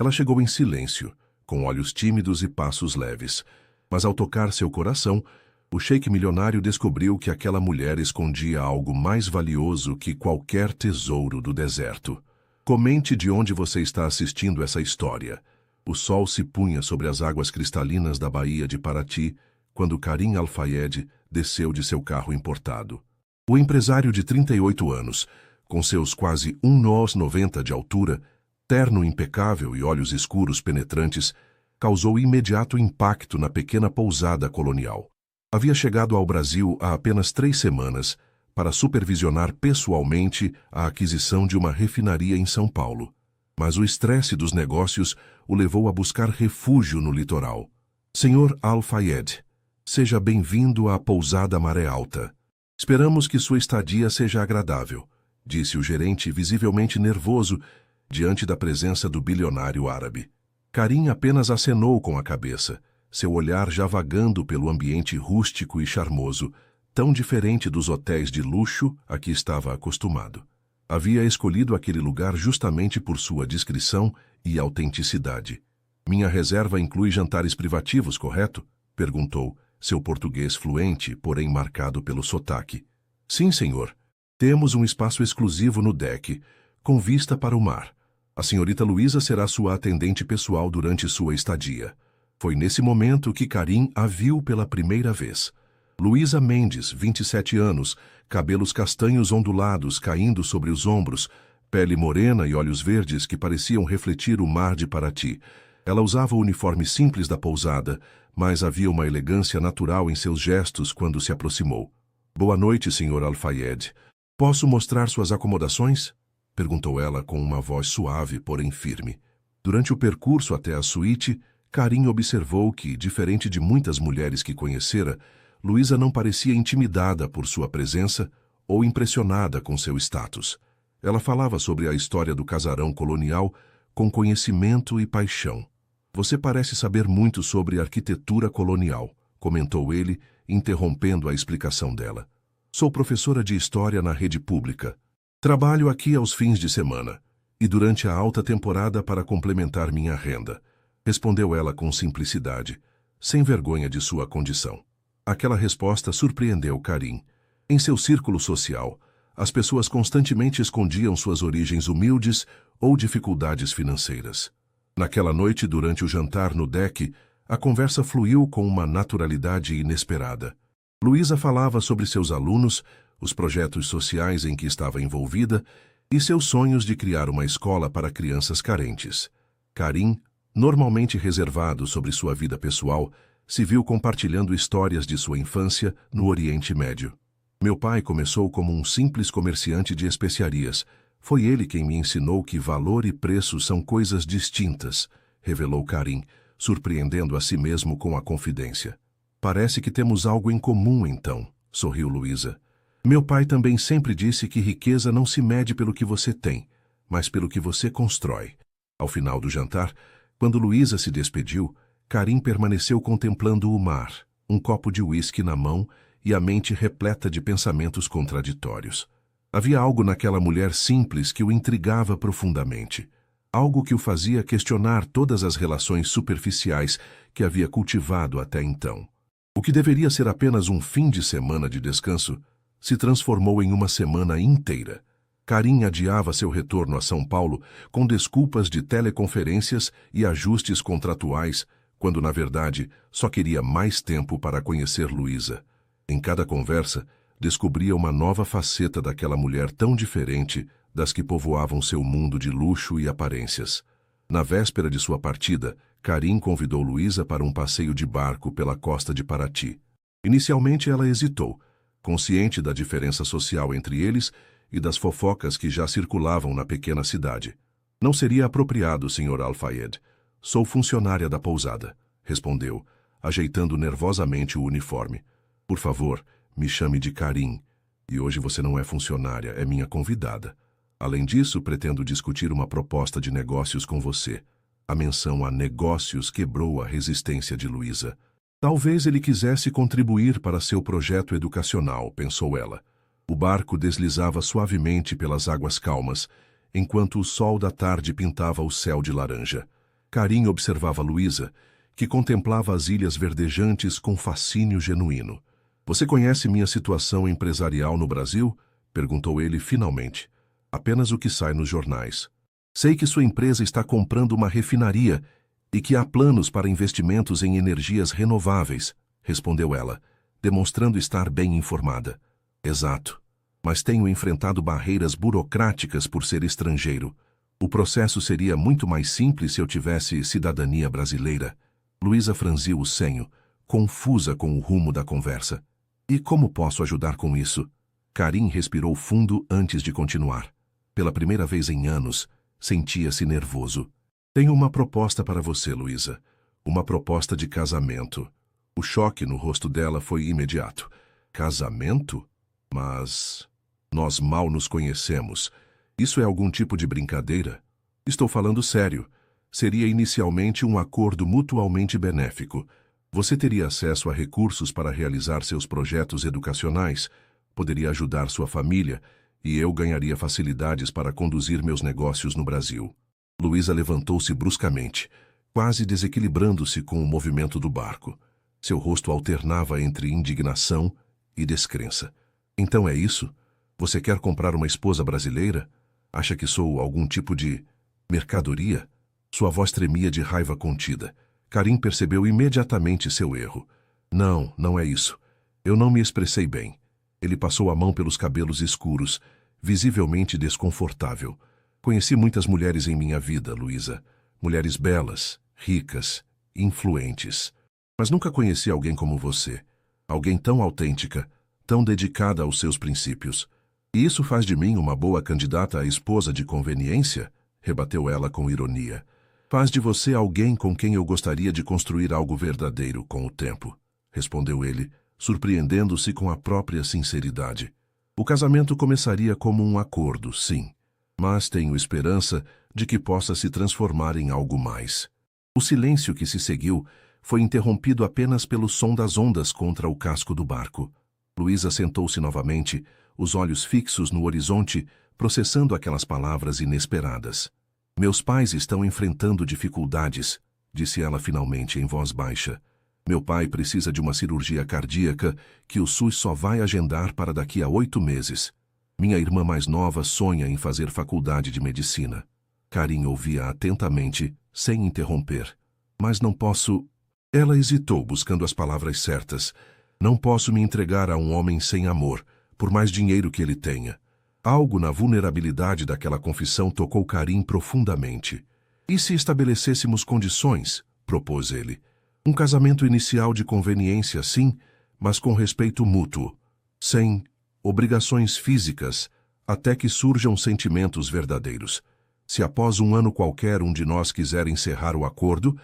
Ela chegou em silêncio, com olhos tímidos e passos leves. Mas ao tocar seu coração, o sheik milionário descobriu que aquela mulher escondia algo mais valioso que qualquer tesouro do deserto. Comente de onde você está assistindo essa história. O sol se punha sobre as águas cristalinas da Baía de Paraty, quando Karim Al-Fayed desceu de seu carro importado. O empresário de 38 anos, com seus quase 1,90 m de altura, terno impecável e olhos escuros penetrantes, causou imediato impacto na pequena pousada colonial. Havia chegado ao Brasil há apenas 3 semanas para supervisionar pessoalmente a aquisição de uma refinaria em São Paulo. Mas o estresse dos negócios o levou a buscar refúgio no litoral. Senhor Al-Fayed, seja bem-vindo à pousada Maré Alta. Esperamos que sua estadia seja agradável, disse o gerente visivelmente nervoso diante da presença do bilionário árabe. Karim apenas acenou com a cabeça, seu olhar já vagando pelo ambiente rústico e charmoso, tão diferente dos hotéis de luxo a que estava acostumado. Havia escolhido aquele lugar justamente por sua discrição e autenticidade. Minha reserva inclui jantares privativos, correto? Perguntou, seu português fluente, porém marcado pelo sotaque. Sim, senhor. Temos um espaço exclusivo no deck, com vista para o mar. A senhorita Luísa será sua atendente pessoal durante sua estadia. Foi nesse momento que Karim a viu pela primeira vez. Luísa Mendes, 27 anos, cabelos castanhos ondulados caindo sobre os ombros, pele morena e olhos verdes que pareciam refletir o mar de Paraty. Ela usava o uniforme simples da pousada, mas havia uma elegância natural em seus gestos quando se aproximou. Boa noite, Sr. Al-Fayed. Posso mostrar suas acomodações? Perguntou ela com uma voz suave, porém firme. Durante o percurso até a suíte, Karim observou que, diferente de muitas mulheres que conhecera, Luísa não parecia intimidada por sua presença ou impressionada com seu status. Ela falava sobre a história do casarão colonial com conhecimento e paixão. Você parece saber muito sobre arquitetura colonial, comentou ele, interrompendo a explicação dela. Sou professora de história na rede pública. Trabalho aqui aos fins de semana e durante a alta temporada para complementar minha renda, respondeu ela com simplicidade, sem vergonha de sua condição. Aquela resposta surpreendeu Karim. Em seu círculo social, as pessoas constantemente escondiam suas origens humildes ou dificuldades financeiras. Naquela noite, durante o jantar no deck, a conversa fluiu com uma naturalidade inesperada. Luísa falava sobre seus alunos, os projetos sociais em que estava envolvida e seus sonhos de criar uma escola para crianças carentes. Karim, normalmente reservado sobre sua vida pessoal, se viu compartilhando histórias de sua infância no Oriente Médio. Meu pai começou como um simples comerciante de especiarias. Foi ele quem me ensinou que valor e preço são coisas distintas, revelou Karim, surpreendendo a si mesmo com a confidência. Parece que temos algo em comum, então, sorriu Luísa. Meu pai também sempre disse que riqueza não se mede pelo que você tem, mas pelo que você constrói. Ao final do jantar, quando Luísa se despediu, Karim permaneceu contemplando o mar, um copo de uísque na mão e a mente repleta de pensamentos contraditórios. Havia algo naquela mulher simples que o intrigava profundamente, algo que o fazia questionar todas as relações superficiais que havia cultivado até então. O que deveria ser apenas um fim de semana de descanso se transformou em uma semana inteira. Karim adiava seu retorno a São Paulo com desculpas de teleconferências e ajustes contratuais, quando, na verdade, só queria mais tempo para conhecer Luísa. Em cada conversa, descobria uma nova faceta daquela mulher tão diferente das que povoavam seu mundo de luxo e aparências. Na véspera de sua partida, Karim convidou Luísa para um passeio de barco pela costa de Paraty. Inicialmente ela hesitou, consciente da diferença social entre eles e das fofocas que já circulavam na pequena cidade. Não seria apropriado, Sr. Al-Fayed. Sou funcionária da pousada, respondeu, ajeitando nervosamente o uniforme. Por favor, me chame de Karim. E hoje você não é funcionária, é minha convidada. Além disso, pretendo discutir uma proposta de negócios com você. A menção a negócios quebrou a resistência de Luísa. Talvez ele quisesse contribuir para seu projeto educacional, pensou ela. O barco deslizava suavemente pelas águas calmas, enquanto o sol da tarde pintava o céu de laranja. Karim observava Luísa, que contemplava as ilhas verdejantes com fascínio genuíno. Você conhece minha situação empresarial no Brasil? Perguntou ele finalmente. Apenas o que sai nos jornais. Sei que sua empresa está comprando uma refinaria e que há planos para investimentos em energias renováveis, respondeu ela, demonstrando estar bem informada. Exato. Mas tenho enfrentado barreiras burocráticas por ser estrangeiro. O processo seria muito mais simples se eu tivesse cidadania brasileira. Luísa franziu o senho, confusa com o rumo da conversa. E como posso ajudar com isso? Karim respirou fundo antes de continuar. Pela primeira vez em anos, sentia-se nervoso. Tenho uma proposta para você, Luísa. Uma proposta de casamento. O choque no rosto dela foi imediato. Casamento? Mas nós mal nos conhecemos. Isso é algum tipo de brincadeira? Estou falando sério. Seria inicialmente um acordo mutualmente benéfico. Você teria acesso a recursos para realizar seus projetos educacionais, poderia ajudar sua família e eu ganharia facilidades para conduzir meus negócios no Brasil. Luísa levantou-se bruscamente, quase desequilibrando-se com o movimento do barco. Seu rosto alternava entre indignação e descrença. Então é isso? Você quer comprar uma esposa brasileira? Acha que sou algum tipo de mercadoria? Sua voz tremia de raiva contida. Karim percebeu imediatamente seu erro. Não, não é isso. Eu não me expressei bem. Ele passou a mão pelos cabelos escuros, visivelmente desconfortável. Conheci muitas mulheres em minha vida, Luísa. Mulheres belas, ricas, influentes. Mas nunca conheci alguém como você. Alguém tão autêntica, tão dedicada aos seus princípios. E isso faz de mim uma boa candidata à esposa de conveniência? Rebateu ela com ironia. Faz de você alguém com quem eu gostaria de construir algo verdadeiro com o tempo, respondeu ele, surpreendendo-se com a própria sinceridade. O casamento começaria como um acordo, sim, mas tenho esperança de que possa se transformar em algo mais. O silêncio que se seguiu foi interrompido apenas pelo som das ondas contra o casco do barco. Luísa sentou-se novamente, os olhos fixos no horizonte, processando aquelas palavras inesperadas. Meus pais estão enfrentando dificuldades, disse ela finalmente em voz baixa. Meu pai precisa de uma cirurgia cardíaca que o SUS só vai agendar para daqui a 8 meses. Minha irmã mais nova sonha em fazer faculdade de medicina. Karim ouvia atentamente, sem interromper. Mas não posso... Ela hesitou, buscando as palavras certas. Não posso me entregar a um homem sem amor, por mais dinheiro que ele tenha. Algo na vulnerabilidade daquela confissão tocou Karim profundamente. E se estabelecêssemos condições, propôs ele. Um casamento inicial de conveniência, sim, mas com respeito mútuo. Sem obrigações físicas, até que surjam sentimentos verdadeiros. Se após um ano qualquer um de nós quiser encerrar o acordo,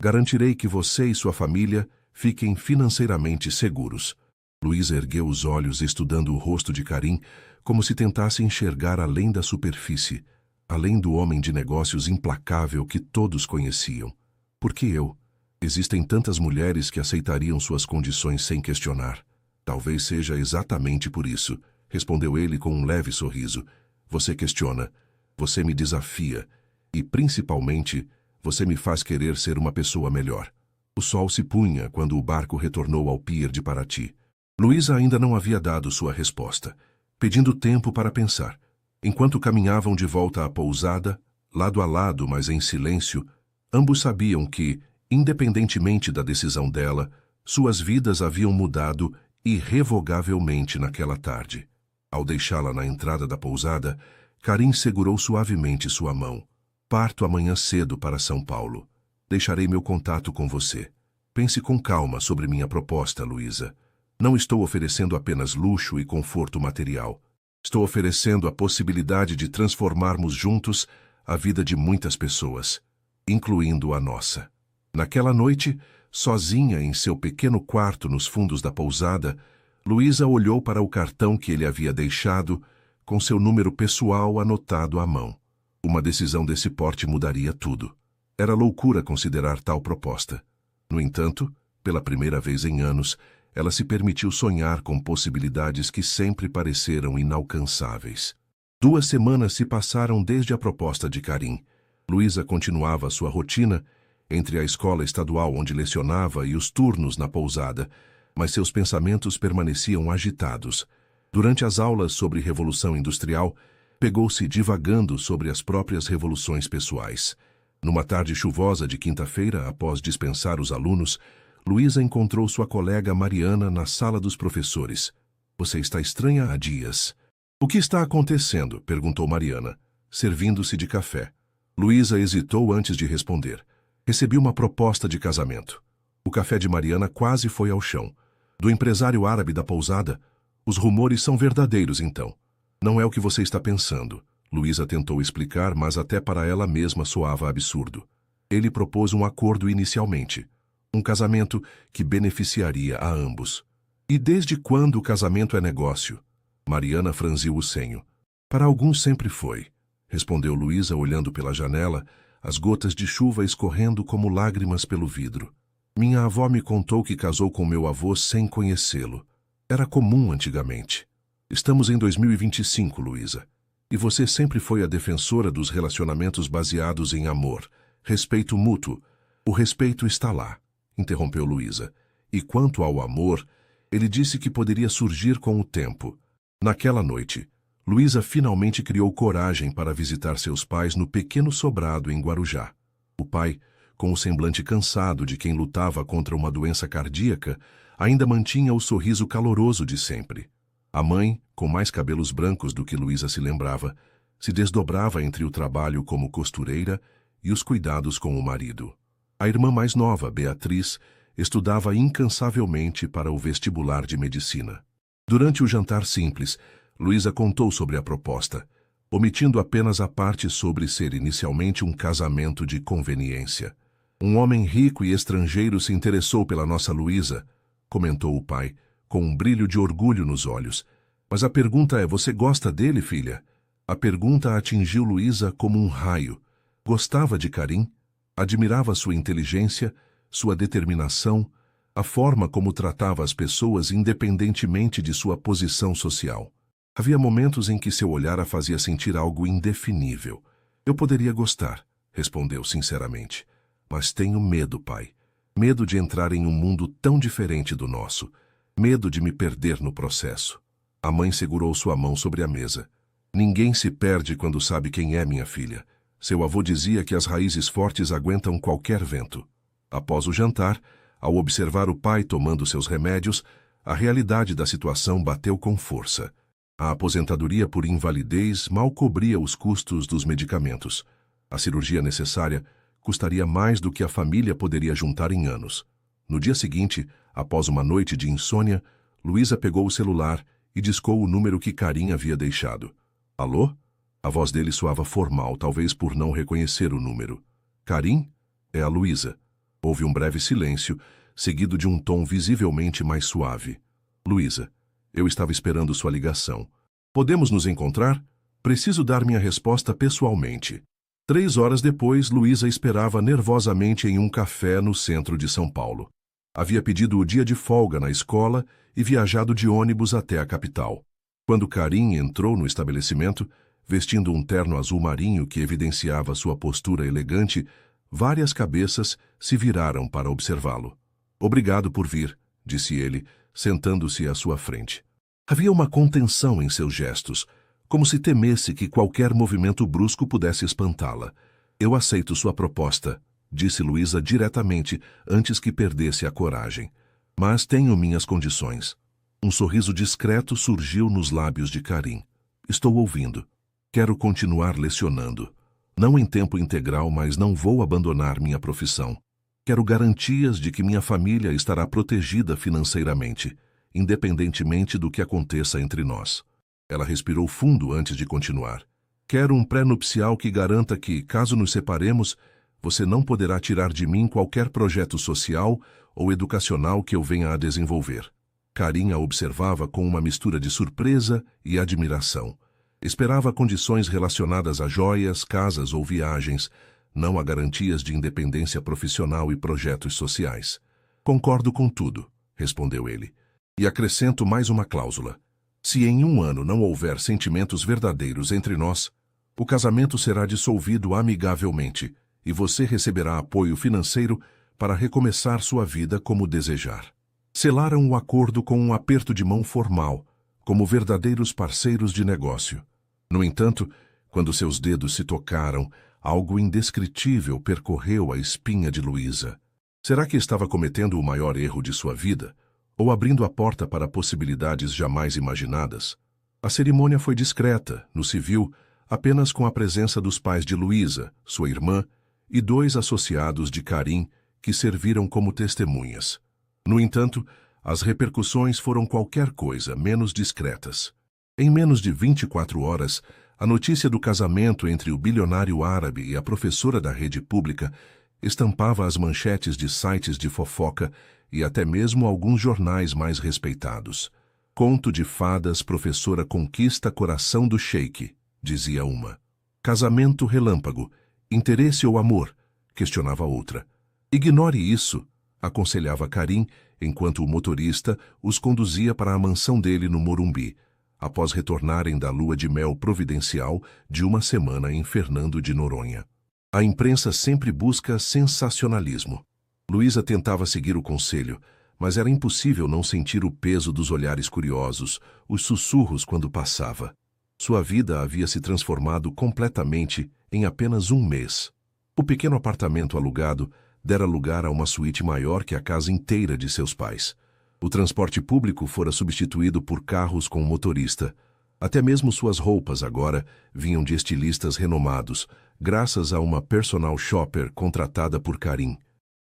garantirei que você e sua família fiquem financeiramente seguros. Luísa ergueu os olhos estudando o rosto de Karim, como se tentasse enxergar além da superfície, além do homem de negócios implacável que todos conheciam. Por que eu? Existem tantas mulheres que aceitariam suas condições sem questionar. Talvez seja exatamente por isso, respondeu ele com um leve sorriso. Você questiona, você me desafia e, principalmente, você me faz querer ser uma pessoa melhor. O sol se punha quando o barco retornou ao pier de Paraty. Luísa ainda não havia dado sua resposta, pedindo tempo para pensar. Enquanto caminhavam de volta à pousada, lado a lado, mas em silêncio, ambos sabiam que, independentemente da decisão dela, suas vidas haviam mudado irrevogavelmente naquela tarde. Ao deixá-la na entrada da pousada, Karim segurou suavemente sua mão. Parto amanhã cedo para São Paulo. Deixarei meu contato com você. Pense com calma sobre minha proposta, Luísa. Não estou oferecendo apenas luxo e conforto material. Estou oferecendo a possibilidade de transformarmos juntos a vida de muitas pessoas, incluindo a nossa. Naquela noite, sozinha em seu pequeno quarto nos fundos da pousada, Luísa olhou para o cartão que ele havia deixado, com seu número pessoal anotado à mão. Uma decisão desse porte mudaria tudo. Era loucura considerar tal proposta. No entanto, pela primeira vez em anos, ela se permitiu sonhar com possibilidades que sempre pareceram inalcançáveis. 2 semanas se passaram desde a proposta de Karim. Luísa continuava sua rotina entre a escola estadual onde lecionava e os turnos na pousada, mas seus pensamentos permaneciam agitados. Durante as aulas sobre Revolução Industrial, pegou-se divagando sobre as próprias revoluções pessoais. Numa tarde chuvosa de quinta-feira, após dispensar os alunos, Luísa encontrou sua colega Mariana na sala dos professores. Você está estranha há dias. O que está acontecendo? Perguntou Mariana, servindo-se de café. Luísa hesitou antes de responder. Recebi uma proposta de casamento. O café de Mariana quase foi ao chão. Do empresário árabe da pousada, os rumores são verdadeiros, então. Não é o que você está pensando. Luísa tentou explicar, mas até para ela mesma soava absurdo. Ele propôs um acordo inicialmente. Um casamento que beneficiaria a ambos. E desde quando o casamento é negócio? Mariana franziu o senho. Para alguns sempre foi, respondeu Luísa olhando pela janela, as gotas de chuva escorrendo como lágrimas pelo vidro. Minha avó me contou que casou com meu avô sem conhecê-lo. Era comum antigamente. Estamos em 2025, Luísa. E você sempre foi a defensora dos relacionamentos baseados em amor, respeito mútuo. O respeito está lá, interrompeu Luísa. E quanto ao amor, ele disse que poderia surgir com o tempo. Naquela noite, Luísa finalmente criou coragem para visitar seus pais no pequeno sobrado em Guarujá. O pai, com o semblante cansado de quem lutava contra uma doença cardíaca, ainda mantinha o sorriso caloroso de sempre. A mãe, com mais cabelos brancos do que Luísa se lembrava, se desdobrava entre o trabalho como costureira e os cuidados com o marido. A irmã mais nova, Beatriz, estudava incansavelmente para o vestibular de medicina. Durante o jantar simples, Luísa contou sobre a proposta, omitindo apenas a parte sobre ser inicialmente um casamento de conveniência. Um homem rico e estrangeiro se interessou pela nossa Luísa, comentou o pai, com um brilho de orgulho nos olhos. Mas a pergunta é, você gosta dele, filha? A pergunta atingiu Luísa como um raio. Gostava de Karim? Admirava sua inteligência, sua determinação, a forma como tratava as pessoas independentemente de sua posição social. Havia momentos em que seu olhar a fazia sentir algo indefinível. Eu poderia gostar, respondeu sinceramente. Mas tenho medo, pai. Medo de entrar em um mundo tão diferente do nosso. Medo de me perder no processo. A mãe segurou sua mão sobre a mesa. Ninguém se perde quando sabe quem é, minha filha. Seu avô dizia que as raízes fortes aguentam qualquer vento. Após o jantar, ao observar o pai tomando seus remédios, a realidade da situação bateu com força. A aposentadoria por invalidez mal cobria os custos dos medicamentos. A cirurgia necessária custaria mais do que a família poderia juntar em anos. No dia seguinte, após uma noite de insônia, Luísa pegou o celular e discou o número que Karim havia deixado. Alô? A voz dele soava formal, talvez por não reconhecer o número. Karim? É a Luísa. Houve um breve silêncio, seguido de um tom visivelmente mais suave. Luísa, eu estava esperando sua ligação. Podemos nos encontrar? Preciso dar minha resposta pessoalmente. 3 horas depois, Luísa esperava nervosamente em um café no centro de São Paulo. Havia pedido o dia de folga na escola e viajado de ônibus até a capital. Quando Karim entrou no estabelecimento, vestindo um terno azul marinho que evidenciava sua postura elegante, várias cabeças se viraram para observá-lo. Obrigado por vir, disse ele, sentando-se à sua frente. Havia uma contenção em seus gestos, como se temesse que qualquer movimento brusco pudesse espantá-la. Eu aceito sua proposta, disse Luísa diretamente, antes que perdesse a coragem. Mas tenho minhas condições. Um sorriso discreto surgiu nos lábios de Karim. Estou ouvindo. Quero continuar lecionando. Não em tempo integral, mas não vou abandonar minha profissão. Quero garantias de que minha família estará protegida financeiramente, independentemente do que aconteça entre nós. Ela respirou fundo antes de continuar. Quero um pré-nupcial que garanta que, caso nos separemos, você não poderá tirar de mim qualquer projeto social ou educacional que eu venha a desenvolver. Karim a observava com uma mistura de surpresa e admiração. Esperava condições relacionadas a joias, casas ou viagens, não a garantias de independência profissional e projetos sociais. Concordo com tudo, respondeu ele. E acrescento mais uma cláusula. Se em 1 ano não houver sentimentos verdadeiros entre nós, o casamento será dissolvido amigavelmente, e você receberá apoio financeiro para recomeçar sua vida como desejar. Selaram o acordo com um aperto de mão formal, como verdadeiros parceiros de negócio. No entanto, quando seus dedos se tocaram, algo indescritível percorreu a espinha de Luísa. Será que estava cometendo o maior erro de sua vida? Ou abrindo a porta para possibilidades jamais imaginadas? A cerimônia foi discreta, no civil, apenas com a presença dos pais de Luísa, sua irmã, e 2 associados de Karim, que serviram como testemunhas. No entanto, as repercussões foram qualquer coisa menos discretas. Em menos de 24 horas, a notícia do casamento entre o bilionário árabe e a professora da rede pública estampava as manchetes de sites de fofoca e até mesmo alguns jornais mais respeitados. Conto de fadas, professora conquista coração do sheik, dizia uma. Casamento relâmpago, interesse ou amor, questionava outra. Ignore isso, aconselhava Karim, enquanto o motorista os conduzia para a mansão dele no Morumbi, após retornarem da lua de mel providencial de uma semana em Fernando de Noronha. A imprensa sempre busca sensacionalismo. Luísa tentava seguir o conselho, mas era impossível não sentir o peso dos olhares curiosos, os sussurros quando passava. Sua vida havia se transformado completamente em apenas um mês. O pequeno apartamento alugado dera lugar a uma suíte maior que a casa inteira de seus pais. O transporte público fora substituído por carros com motorista. Até mesmo suas roupas agora vinham de estilistas renomados, graças a uma personal shopper contratada por Karim.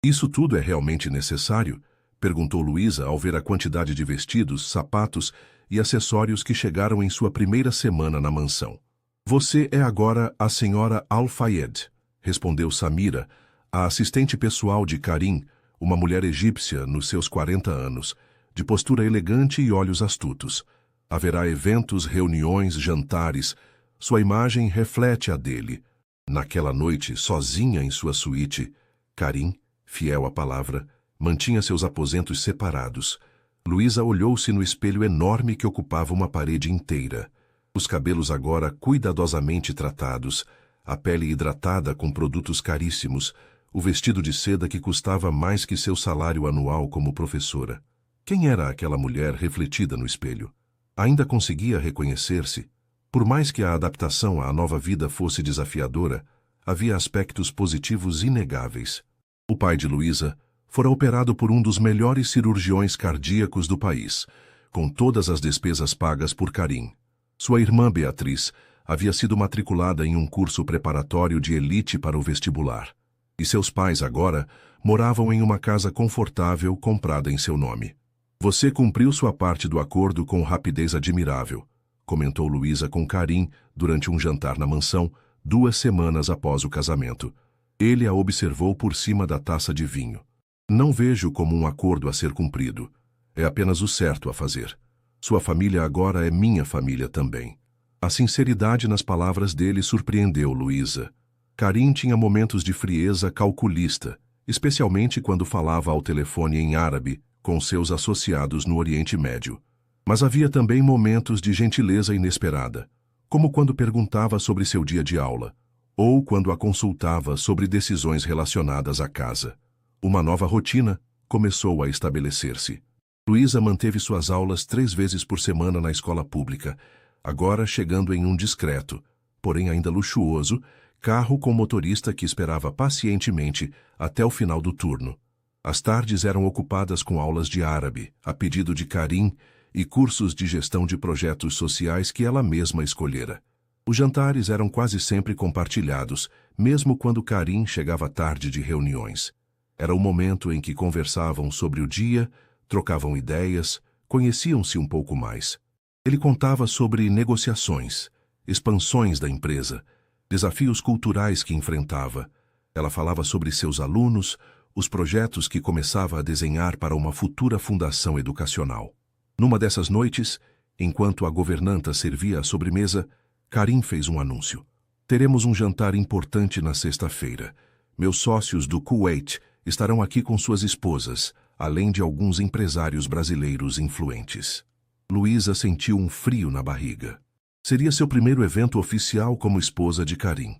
Isso tudo é realmente necessário? Perguntou Luísa ao ver a quantidade de vestidos, sapatos e acessórios que chegaram em sua primeira semana na mansão. Você é agora a senhora Al-Fayed, respondeu Samira, a assistente pessoal de Karim, uma mulher egípcia nos seus 40 anos, de postura elegante e olhos astutos. Haverá eventos, reuniões, jantares. Sua imagem reflete a dele. Naquela noite, sozinha em sua suíte, Karim, fiel à palavra, mantinha seus aposentos separados. Luísa olhou-se no espelho enorme que ocupava uma parede inteira. Os cabelos agora cuidadosamente tratados, a pele hidratada com produtos caríssimos, o vestido de seda que custava mais que seu salário anual como professora. Quem era aquela mulher refletida no espelho? Ainda conseguia reconhecer-se? Por mais que a adaptação à nova vida fosse desafiadora, havia aspectos positivos inegáveis. O pai de Luísa fora operado por um dos melhores cirurgiões cardíacos do país, com todas as despesas pagas por Karim. Sua irmã Beatriz havia sido matriculada em um curso preparatório de elite para o vestibular. E seus pais agora moravam em uma casa confortável comprada em seu nome. Você cumpriu sua parte do acordo com rapidez admirável, comentou Luísa com Karim durante um jantar na mansão, 2 semanas após o casamento. Ele a observou por cima da taça de vinho. Não vejo como um acordo a ser cumprido. É apenas o certo a fazer. Sua família agora é minha família também. A sinceridade nas palavras dele surpreendeu Luísa. Karim tinha momentos de frieza calculista, especialmente quando falava ao telefone em árabe com seus associados no Oriente Médio. Mas havia também momentos de gentileza inesperada, como quando perguntava sobre seu dia de aula, ou quando a consultava sobre decisões relacionadas à casa. Uma nova rotina começou a estabelecer-se. Luísa manteve suas aulas 3 vezes por semana na escola pública, agora chegando em um discreto, porém ainda luxuoso, carro com motorista que esperava pacientemente até o final do turno. As tardes eram ocupadas com aulas de árabe, a pedido de Karim, e cursos de gestão de projetos sociais que ela mesma escolhera. Os jantares eram quase sempre compartilhados, mesmo quando Karim chegava tarde de reuniões. Era o momento em que conversavam sobre o dia, trocavam ideias, conheciam-se um pouco mais. Ele contava sobre negociações, expansões da empresa, desafios culturais que enfrentava. Ela falava sobre seus alunos, os projetos que começava a desenhar para uma futura fundação educacional. Numa dessas noites, enquanto a governanta servia a sobremesa, Karim fez um anúncio. Teremos um jantar importante na sexta-feira. Meus sócios do Kuwait estarão aqui com suas esposas, além de alguns empresários brasileiros influentes. Luísa sentiu um frio na barriga. Seria seu primeiro evento oficial como esposa de Karim.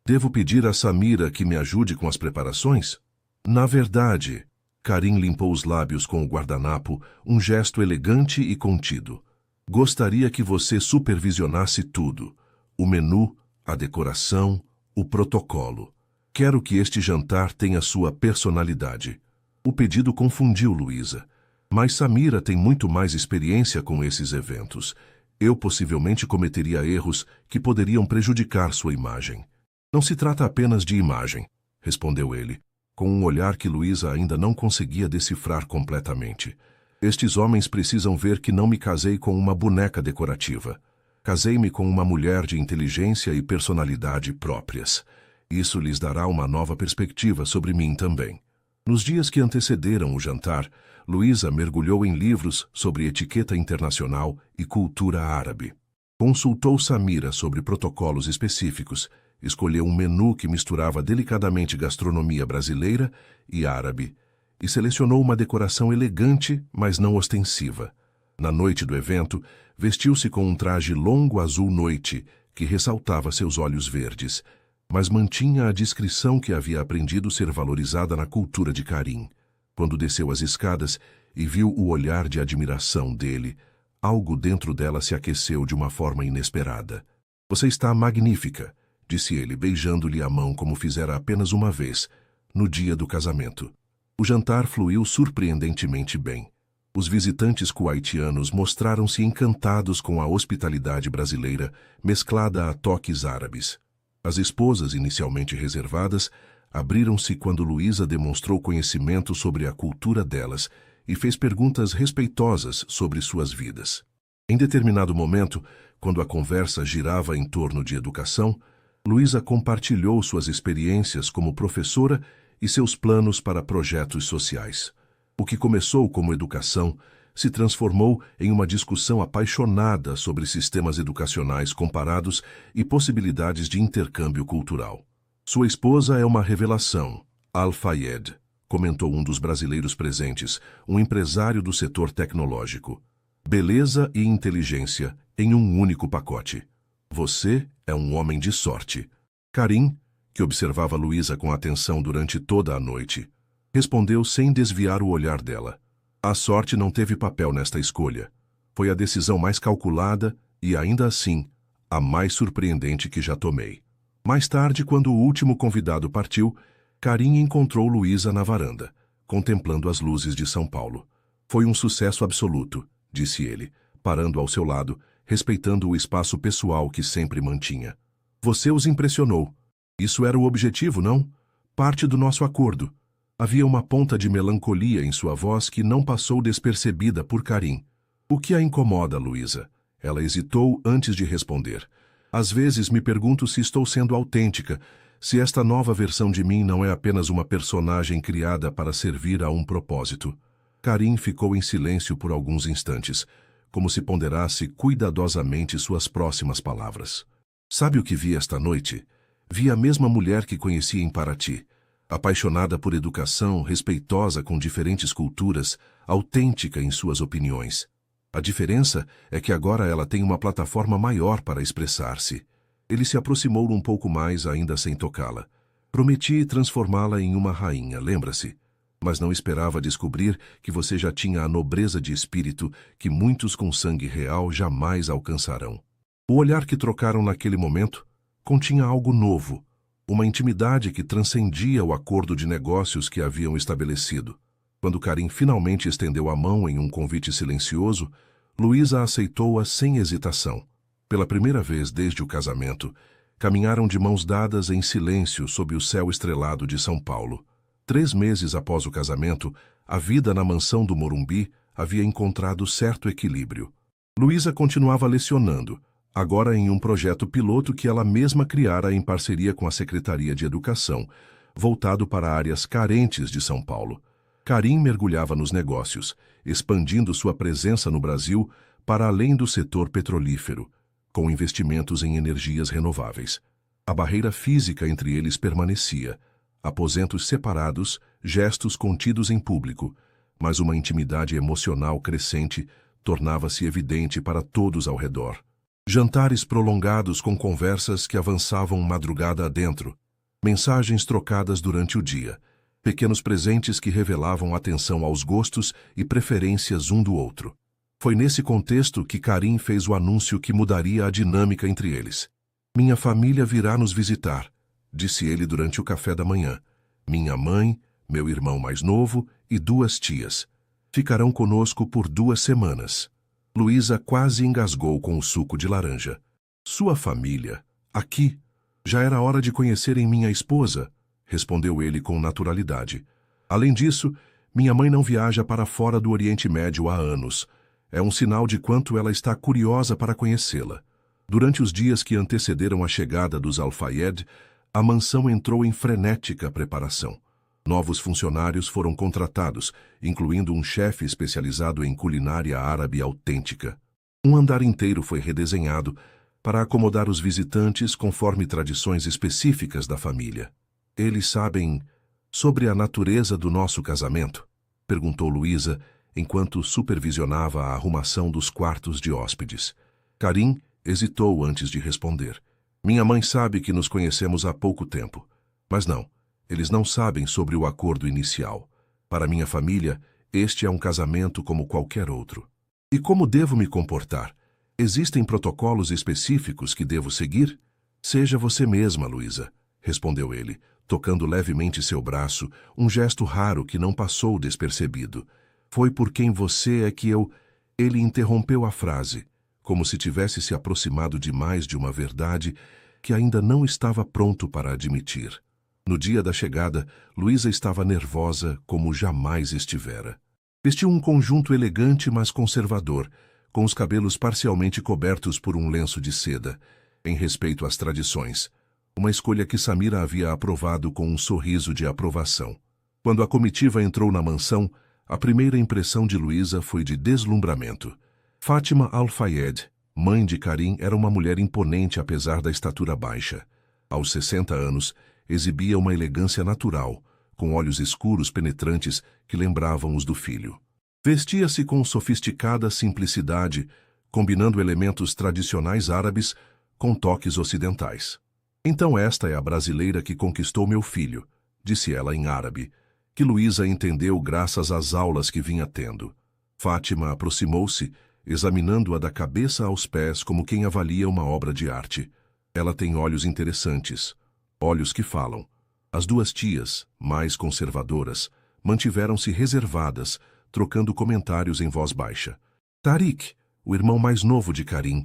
Devo pedir a Samira que me ajude com as preparações? Na verdade, Karim limpou os lábios com o guardanapo, um gesto elegante e contido. Gostaria que você supervisionasse tudo. O menu, a decoração, o protocolo. Quero que este jantar tenha sua personalidade. O pedido confundiu Luísa. Mas Samira tem muito mais experiência com esses eventos. Eu possivelmente cometeria erros que poderiam prejudicar sua imagem. Não se trata apenas de imagem, respondeu ele, com um olhar que Luísa ainda não conseguia decifrar completamente. Estes homens precisam ver que não me casei com uma boneca decorativa. Casei-me com uma mulher de inteligência e personalidade próprias. Isso lhes dará uma nova perspectiva sobre mim também. Nos dias que antecederam o jantar, Luísa mergulhou em livros sobre etiqueta internacional e cultura árabe. Consultou Samira sobre protocolos específicos, escolheu um menu que misturava delicadamente gastronomia brasileira e árabe, e selecionou uma decoração elegante, mas não ostensiva. Na noite do evento, vestiu-se com um traje longo azul noite, que ressaltava seus olhos verdes, mas mantinha a discrição que havia aprendido ser valorizada na cultura de Karim. Quando desceu as escadas e viu o olhar de admiração dele, algo dentro dela se aqueceu de uma forma inesperada. Você está magnífica, disse ele, beijando-lhe a mão como fizera apenas uma vez, no dia do casamento. O jantar fluiu surpreendentemente bem. Os visitantes kuwaitianos mostraram-se encantados com a hospitalidade brasileira, mesclada a toques árabes. As esposas, inicialmente reservadas, abriram-se quando Luísa demonstrou conhecimento sobre a cultura delas e fez perguntas respeitosas sobre suas vidas. Em determinado momento, quando a conversa girava em torno de educação, Luísa compartilhou suas experiências como professora e seus planos para projetos sociais. O que começou como educação se transformou em uma discussão apaixonada sobre sistemas educacionais comparados e possibilidades de intercâmbio cultural. Sua esposa é uma revelação, Al-Fayed, comentou um dos brasileiros presentes, um empresário do setor tecnológico. Beleza e inteligência em um único pacote. Você é um homem de sorte. Karim, que observava Luísa com atenção durante toda a noite, respondeu sem desviar o olhar dela. A sorte não teve papel nesta escolha. Foi a decisão mais calculada e, ainda assim, a mais surpreendente que já tomei. Mais tarde, quando o último convidado partiu, Karim encontrou Luísa na varanda, contemplando as luzes de São Paulo. Foi um sucesso absoluto, disse ele, parando ao seu lado, respeitando o espaço pessoal que sempre mantinha. Você os impressionou. Isso era o objetivo, não? Parte do nosso acordo. Havia uma ponta de melancolia em sua voz que não passou despercebida por Karim. O que a incomoda, Luísa? Ela hesitou antes de responder. Às vezes me pergunto se estou sendo autêntica, se esta nova versão de mim não é apenas uma personagem criada para servir a um propósito. Karim ficou em silêncio por alguns instantes, como se ponderasse cuidadosamente suas próximas palavras. Sabe o que vi esta noite? Vi a mesma mulher que conheci em Paraty, apaixonada por educação, respeitosa com diferentes culturas, autêntica em suas opiniões. A diferença é que agora ela tem uma plataforma maior para expressar-se. Ele se aproximou um pouco mais, ainda sem tocá-la. Prometi transformá-la em uma rainha, lembra-se? Mas não esperava descobrir que você já tinha a nobreza de espírito que muitos com sangue real jamais alcançarão. O olhar que trocaram naquele momento continha algo novo, uma intimidade que transcendia o acordo de negócios que haviam estabelecido. Quando Karim finalmente estendeu a mão em um convite silencioso, Luísa aceitou-a sem hesitação. Pela primeira vez desde o casamento, caminharam de mãos dadas em silêncio sob o céu estrelado de São Paulo. 3 meses após o casamento, a vida na mansão do Morumbi havia encontrado certo equilíbrio. Luísa continuava lecionando, agora em um projeto piloto que ela mesma criara em parceria com a Secretaria de Educação, voltado para áreas carentes de São Paulo. Karim mergulhava nos negócios, expandindo sua presença no Brasil para além do setor petrolífero, com investimentos em energias renováveis. A barreira física entre eles permanecia, aposentos separados, gestos contidos em público, mas uma intimidade emocional crescente tornava-se evidente para todos ao redor. Jantares prolongados com conversas que avançavam madrugada adentro, mensagens trocadas durante o dia, pequenos presentes que revelavam atenção aos gostos e preferências um do outro. Foi nesse contexto que Karim fez o anúncio que mudaria a dinâmica entre eles. Minha família virá nos visitar, disse ele durante o café da manhã. Minha mãe, meu irmão mais novo e 2 tias. Ficarão conosco por 2 semanas. Luísa quase engasgou com o suco de laranja. Sua família, aqui. Já era hora de conhecerem minha esposa, respondeu ele com naturalidade. Além disso, minha mãe não viaja para fora do Oriente Médio há anos. É um sinal de quanto ela está curiosa para conhecê-la. Durante os dias que antecederam a chegada dos Al-Fayed, a mansão entrou em frenética preparação. Novos funcionários foram contratados, incluindo um chefe especializado em culinária árabe autêntica. Um andar inteiro foi redesenhado para acomodar os visitantes conforme tradições específicas da família. Eles sabem sobre a natureza do nosso casamento? Perguntou Luísa, enquanto supervisionava a arrumação dos quartos de hóspedes. Karim hesitou antes de responder. Minha mãe sabe que nos conhecemos há pouco tempo. Mas não, eles não sabem sobre o acordo inicial. Para minha família, este é um casamento como qualquer outro. E como devo me comportar? Existem protocolos específicos que devo seguir? Seja você mesma, Luísa, respondeu ele, tocando levemente seu braço, um gesto raro que não passou despercebido. Foi por quem você é que eu... Ele interrompeu a frase, como se tivesse se aproximado demais de uma verdade que ainda não estava pronto para admitir. No dia da chegada, Luísa estava nervosa como jamais estivera. Vestiu um conjunto elegante, mas conservador, com os cabelos parcialmente cobertos por um lenço de seda, em respeito às tradições. Uma escolha que Samira havia aprovado com um sorriso de aprovação. Quando a comitiva entrou na mansão, a primeira impressão de Luísa foi de deslumbramento. Fátima Al-Fayed, mãe de Karim, era uma mulher imponente apesar da estatura baixa. Aos 60 anos, exibia uma elegância natural, com olhos escuros penetrantes que lembravam os do filho. Vestia-se com sofisticada simplicidade, combinando elementos tradicionais árabes com toques ocidentais. Então esta é a brasileira que conquistou meu filho, disse ela em árabe, que Luísa entendeu graças às aulas que vinha tendo. Fátima aproximou-se, examinando-a da cabeça aos pés como quem avalia uma obra de arte. Ela tem olhos interessantes, olhos que falam. As 2 tias, mais conservadoras, mantiveram-se reservadas, trocando comentários em voz baixa. Tariq, o irmão mais novo de Karim,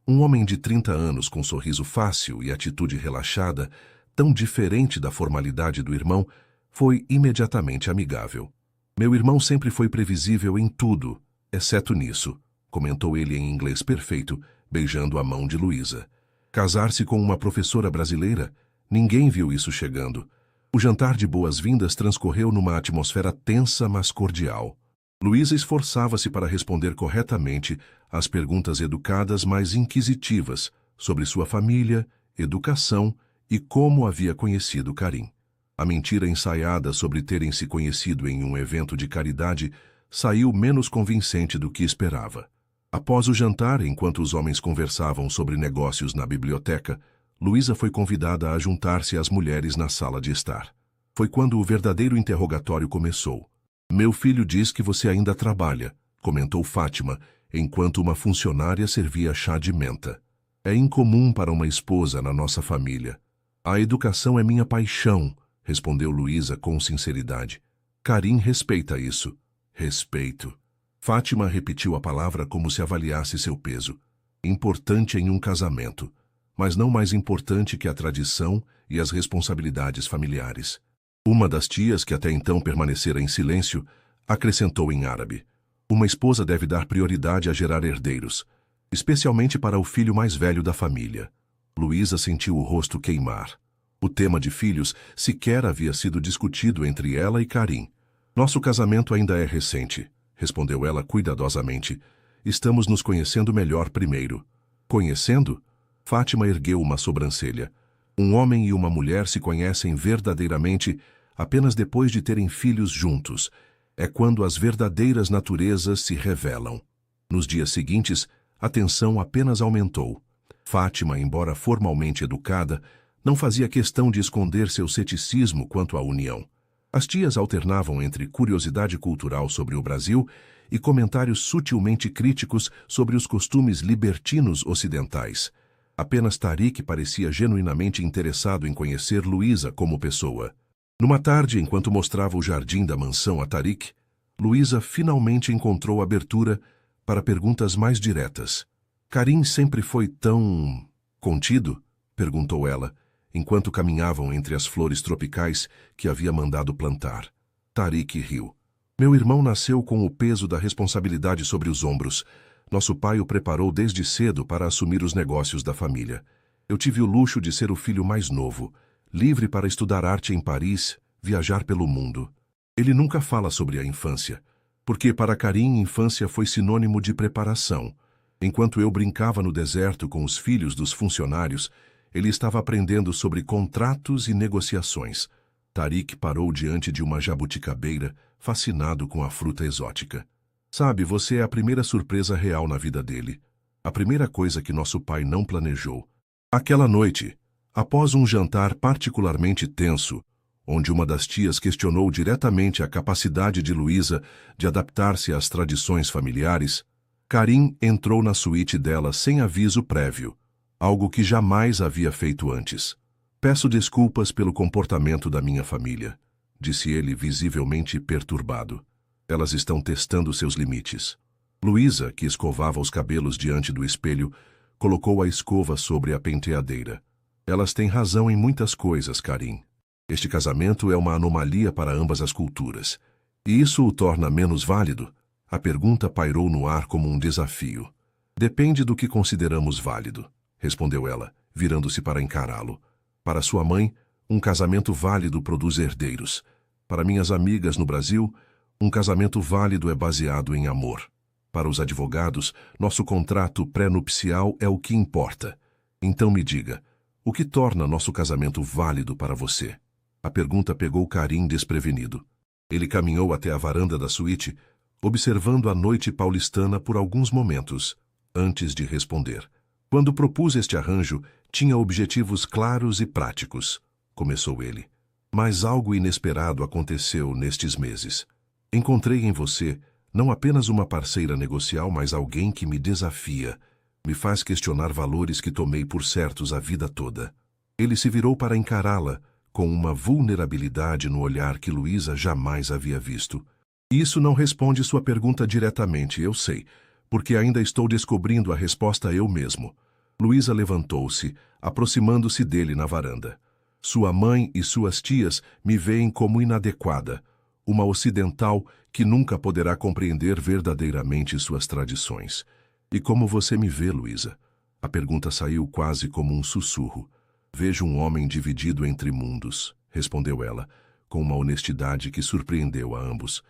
um homem de 30 anos com sorriso fácil e atitude relaxada, tão diferente da formalidade do irmão, foi imediatamente amigável. Meu irmão sempre foi previsível em tudo, exceto nisso, comentou ele em inglês perfeito, beijando a mão de Luísa. Casar-se com uma professora brasileira? Ninguém viu isso chegando. O jantar de boas-vindas transcorreu numa atmosfera tensa, mas cordial. Luísa esforçava-se para responder corretamente às perguntas educadas, mas inquisitivas, sobre sua família, educação e como havia conhecido Karim. A mentira ensaiada sobre terem se conhecido em um evento de caridade saiu menos convincente do que esperava. Após o jantar, enquanto os homens conversavam sobre negócios na biblioteca, Luísa foi convidada a juntar-se às mulheres na sala de estar. Foi quando o verdadeiro interrogatório começou. Meu filho diz que você ainda trabalha, comentou Fátima, enquanto uma funcionária servia chá de menta. É incomum para uma esposa na nossa família. A educação é minha paixão, respondeu Luísa com sinceridade. Karim respeita isso. Respeito. Fátima repetiu a palavra como se avaliasse seu peso. Importante em um casamento, mas não mais importante que a tradição e as responsabilidades familiares. Uma das tias, que até então permanecera em silêncio, acrescentou em árabe. Uma esposa deve dar prioridade a gerar herdeiros, especialmente para o filho mais velho da família. Luísa sentiu o rosto queimar. O tema de filhos sequer havia sido discutido entre ela e Karim. Nosso casamento ainda é recente, respondeu ela cuidadosamente. Estamos nos conhecendo melhor primeiro. Conhecendo? Fátima ergueu uma sobrancelha. Um homem e uma mulher se conhecem verdadeiramente apenas depois de terem filhos juntos. É quando as verdadeiras naturezas se revelam. Nos dias seguintes, a tensão apenas aumentou. Fátima, embora formalmente educada, não fazia questão de esconder seu ceticismo quanto à união. As tias alternavam entre curiosidade cultural sobre o Brasil e comentários sutilmente críticos sobre os costumes libertinos ocidentais. Apenas Tariq parecia genuinamente interessado em conhecer Luísa como pessoa. Numa tarde, enquanto mostrava o jardim da mansão a Tariq, Luísa finalmente encontrou abertura para perguntas mais diretas. Karim sempre foi tão... contido? Perguntou ela, enquanto caminhavam entre as flores tropicais que havia mandado plantar. Tariq riu. Meu irmão nasceu com o peso da responsabilidade sobre os ombros. Nosso pai o preparou desde cedo para assumir os negócios da família. Eu tive o luxo de ser o filho mais novo, livre para estudar arte em Paris, viajar pelo mundo. Ele nunca fala sobre a infância, porque para Karim infância foi sinônimo de preparação. Enquanto eu brincava no deserto com os filhos dos funcionários, ele estava aprendendo sobre contratos e negociações. Tariq parou diante de uma jabuticabeira, fascinado com a fruta exótica. Sabe, você é a primeira surpresa real na vida dele. A primeira coisa que nosso pai não planejou. Aquela noite, após um jantar particularmente tenso, onde uma das tias questionou diretamente a capacidade de Luísa de adaptar-se às tradições familiares, Karim entrou na suíte dela sem aviso prévio, algo que jamais havia feito antes. Peço desculpas pelo comportamento da minha família, disse ele visivelmente perturbado. Elas estão testando seus limites. Luísa, que escovava os cabelos diante do espelho, colocou a escova sobre a penteadeira. Elas têm razão em muitas coisas, Karim. Este casamento é uma anomalia para ambas as culturas. E isso o torna menos válido? A pergunta pairou no ar como um desafio. Depende do que consideramos válido, respondeu ela, virando-se para encará-lo. Para sua mãe, um casamento válido produz herdeiros. Para minhas amigas no Brasil, um casamento válido é baseado em amor. Para os advogados, nosso contrato pré-nupcial é o que importa. Então me diga, o que torna nosso casamento válido para você? A pergunta pegou Karim desprevenido. Ele caminhou até a varanda da suíte, observando a noite paulistana por alguns momentos, antes de responder. Quando propus este arranjo, tinha objetivos claros e práticos, começou ele. Mas algo inesperado aconteceu nestes meses. Encontrei em você não apenas uma parceira negocial, mas alguém que me desafia, me faz questionar valores que tomei por certos a vida toda. Ele se virou para encará-la, com uma vulnerabilidade no olhar que Luísa jamais havia visto. Isso não responde sua pergunta diretamente, eu sei, porque ainda estou descobrindo a resposta eu mesmo. Luísa levantou-se, aproximando-se dele na varanda. Sua mãe e suas tias me veem como inadequada, uma ocidental que nunca poderá compreender verdadeiramente suas tradições. E como você me vê, Luísa? A pergunta saiu quase como um sussurro. Vejo um homem dividido entre mundos, respondeu ela, com uma honestidade que surpreendeu a ambos,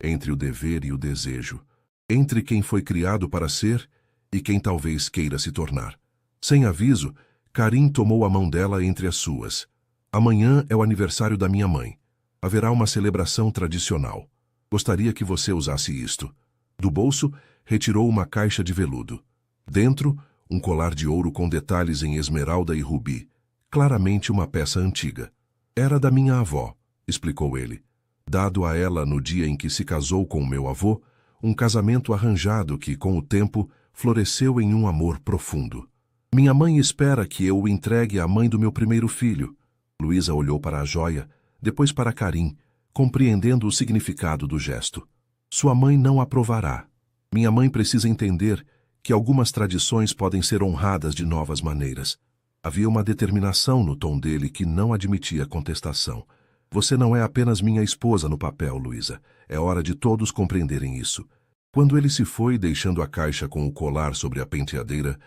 entre o dever e o desejo, entre quem foi criado para ser e quem talvez queira se tornar. Sem aviso, Karim tomou a mão dela entre as suas. Amanhã é o aniversário da minha mãe. Haverá uma celebração tradicional. Gostaria que você usasse isto. Do bolso, retirou uma caixa de veludo. Dentro, um colar de ouro com detalhes em esmeralda e rubi. Claramente uma peça antiga. Era da minha avó, explicou ele. Dado a ela no dia em que se casou com meu avô, um casamento arranjado que, com o tempo, floresceu em um amor profundo. Minha mãe espera que eu o entregue à mãe do meu primeiro filho. Luísa olhou para a joia, depois para Karim, compreendendo o significado do gesto. Sua mãe não aprovará. Minha mãe precisa entender que algumas tradições podem ser honradas de novas maneiras. Havia uma determinação no tom dele que não admitia contestação. Você não é apenas minha esposa no papel, Luísa. É hora de todos compreenderem isso. Quando ele se foi, deixando a caixa com o colar sobre a penteadeira,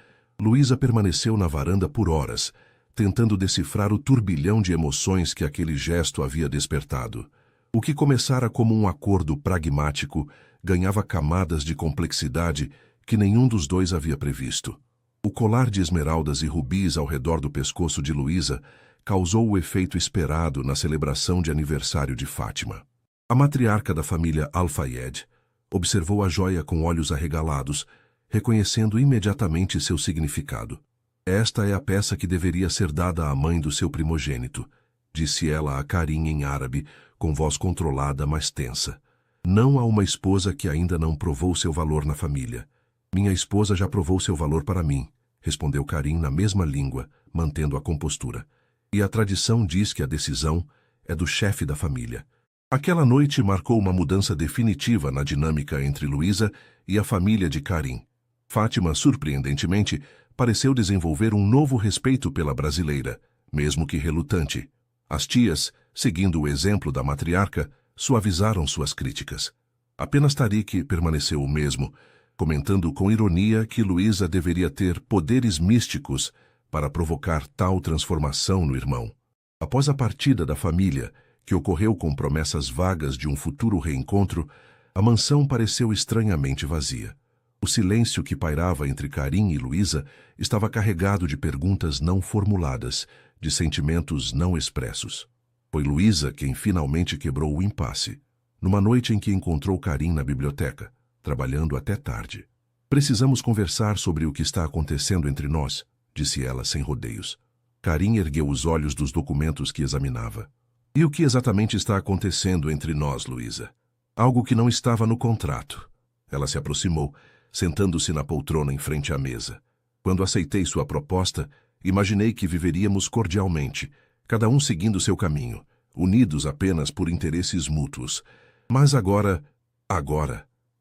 Luísa permaneceu na varanda por horas, tentando decifrar o turbilhão de emoções que aquele gesto havia despertado. O que começara como um acordo pragmático ganhava camadas de complexidade que nenhum dos dois havia previsto. O colar de esmeraldas e rubis ao redor do pescoço de Luísa causou o efeito esperado na celebração de aniversário de Fátima. A matriarca da família Al-Fayed observou a joia com olhos arregalados, reconhecendo imediatamente seu significado. Esta é a peça que deveria ser dada à mãe do seu primogênito, disse ela a Karim em árabe, com voz controlada, mas tensa. Não a uma esposa que ainda não provou seu valor na família. Minha esposa já provou seu valor para mim, respondeu Karim na mesma língua, mantendo a compostura. E a tradição diz que a decisão é do chefe da família. Aquela noite marcou uma mudança definitiva na dinâmica entre Luísa e a família de Karim. Fátima, surpreendentemente, pareceu desenvolver um novo respeito pela brasileira, mesmo que relutante. As tias, seguindo o exemplo da matriarca, suavizaram suas críticas. Apenas Tarik permaneceu o mesmo, comentando com ironia que Luísa deveria ter poderes místicos para provocar tal transformação no irmão. Após a partida da família, que ocorreu com promessas vagas de um futuro reencontro, a mansão pareceu estranhamente vazia. O silêncio que pairava entre Karim e Luísa estava carregado de perguntas não formuladas, de sentimentos não expressos. Foi Luísa quem finalmente quebrou o impasse, numa noite em que encontrou Karim na biblioteca, trabalhando até tarde. Precisamos conversar sobre o que está acontecendo entre nós, disse ela sem rodeios. Karim ergueu os olhos dos documentos que examinava. E o que exatamente está acontecendo entre nós, Luísa? Algo que não estava no contrato. Ela se aproximou, sentando-se na poltrona em frente à mesa. Quando aceitei sua proposta, imaginei que viveríamos cordialmente, cada um seguindo seu caminho, unidos apenas por interesses mútuos. Mas agora...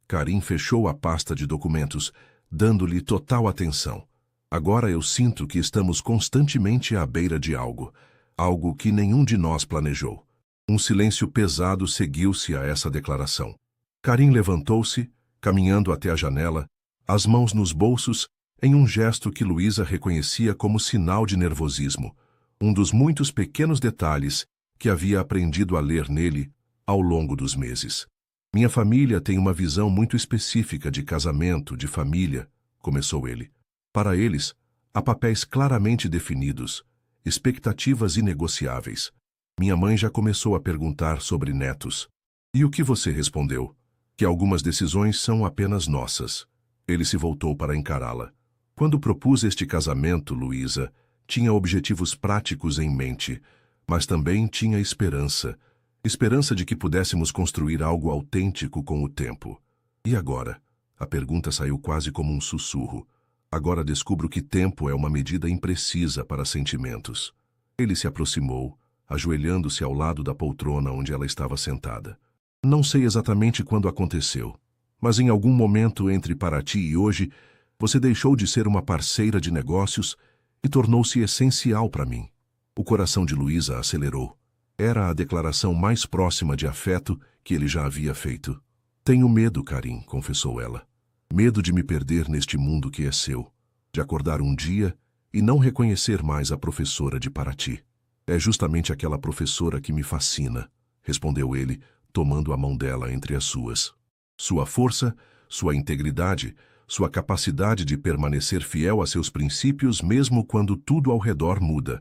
Karim fechou a pasta de documentos, dando-lhe total atenção. Agora eu sinto que estamos constantemente à beira de algo que nenhum de nós planejou. Um silêncio pesado seguiu-se a essa declaração. Karim levantou-se, caminhando até a janela, as mãos nos bolsos, em um gesto que Luísa reconhecia como sinal de nervosismo, um dos muitos pequenos detalhes que havia aprendido a ler nele ao longo dos meses. Minha família tem uma visão muito específica de casamento, de família, começou ele. Para eles, há papéis claramente definidos, expectativas inegociáveis. Minha mãe já começou a perguntar sobre netos. E o que você respondeu? Que algumas decisões são apenas nossas. Ele se voltou para encará-la. Quando propus este casamento, Luísa, tinha objetivos práticos em mente, mas também tinha esperança. Esperança de que pudéssemos construir algo autêntico com o tempo. E agora? A pergunta saiu quase como um sussurro. Agora descubro que tempo é uma medida imprecisa para sentimentos. Ele se aproximou, ajoelhando-se ao lado da poltrona onde ela estava sentada. Não sei exatamente quando aconteceu, mas em algum momento entre Paraty e hoje, você deixou de ser uma parceira de negócios e tornou-se essencial para mim. O coração de Luísa acelerou. Era a declaração mais próxima de afeto que ele já havia feito. Tenho medo, Karim, confessou ela. Medo de me perder neste mundo que é seu, de acordar um dia e não reconhecer mais a professora de Paraty. É justamente aquela professora que me fascina, respondeu ele, tomando a mão dela entre as suas. Sua força, sua integridade, sua capacidade de permanecer fiel a seus princípios mesmo quando tudo ao redor muda.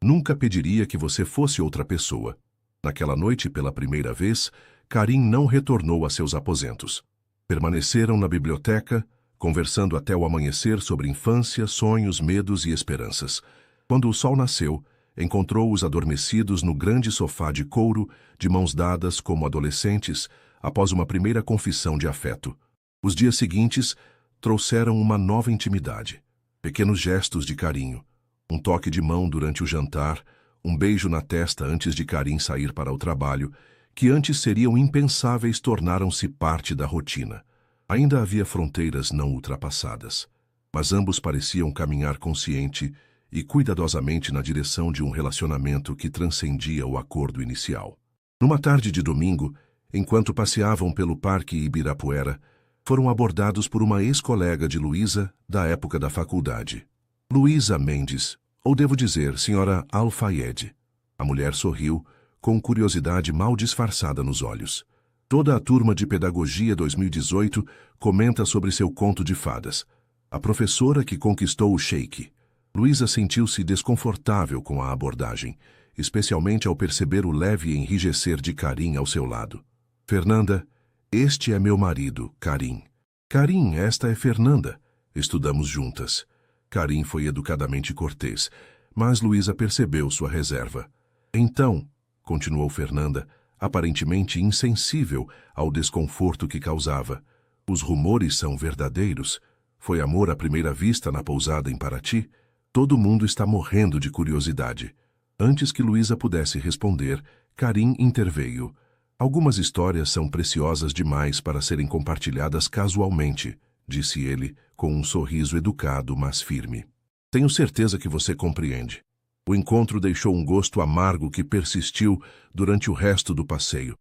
Nunca pediria que você fosse outra pessoa. Naquela noite, pela primeira vez, Karim não retornou a seus aposentos. Permaneceram na biblioteca, conversando até o amanhecer sobre infância, sonhos, medos e esperanças. Quando o sol nasceu, encontrou-os adormecidos no grande sofá de couro, de mãos dadas como adolescentes, após uma primeira confissão de afeto. Os dias seguintes trouxeram uma nova intimidade. Pequenos gestos de carinho, um toque de mão durante o jantar, um beijo na testa antes de Karim sair para o trabalho, que antes seriam impensáveis tornaram-se parte da rotina. Ainda havia fronteiras não ultrapassadas, mas ambos pareciam caminhar consciente e cuidadosamente na direção de um relacionamento que transcendia o acordo inicial. Numa tarde de domingo, enquanto passeavam pelo Parque Ibirapuera, foram abordados por uma ex-colega de Luísa da época da faculdade. Luísa Mendes, ou devo dizer, senhora Al-Fayed. A mulher sorriu, com curiosidade mal disfarçada nos olhos. Toda a turma de Pedagogia 2018 comenta sobre seu conto de fadas. A professora que conquistou o sheik. Luísa sentiu-se desconfortável com a abordagem, especialmente ao perceber o leve enrijecer de Karim ao seu lado. Fernanda, este é meu marido, Karim. Karim, esta é Fernanda. Estudamos juntas. Karim foi educadamente cortês, mas Luísa percebeu sua reserva. Então, continuou Fernanda, aparentemente insensível ao desconforto que causava, os rumores são verdadeiros? Foi amor à primeira vista na pousada em Paraty? Todo mundo está morrendo de curiosidade. Antes que Luísa pudesse responder, Karim interveio. Algumas histórias são preciosas demais para serem compartilhadas casualmente, disse ele, com um sorriso educado, mas firme. Tenho certeza que você compreende. O encontro deixou um gosto amargo que persistiu durante o resto do passeio.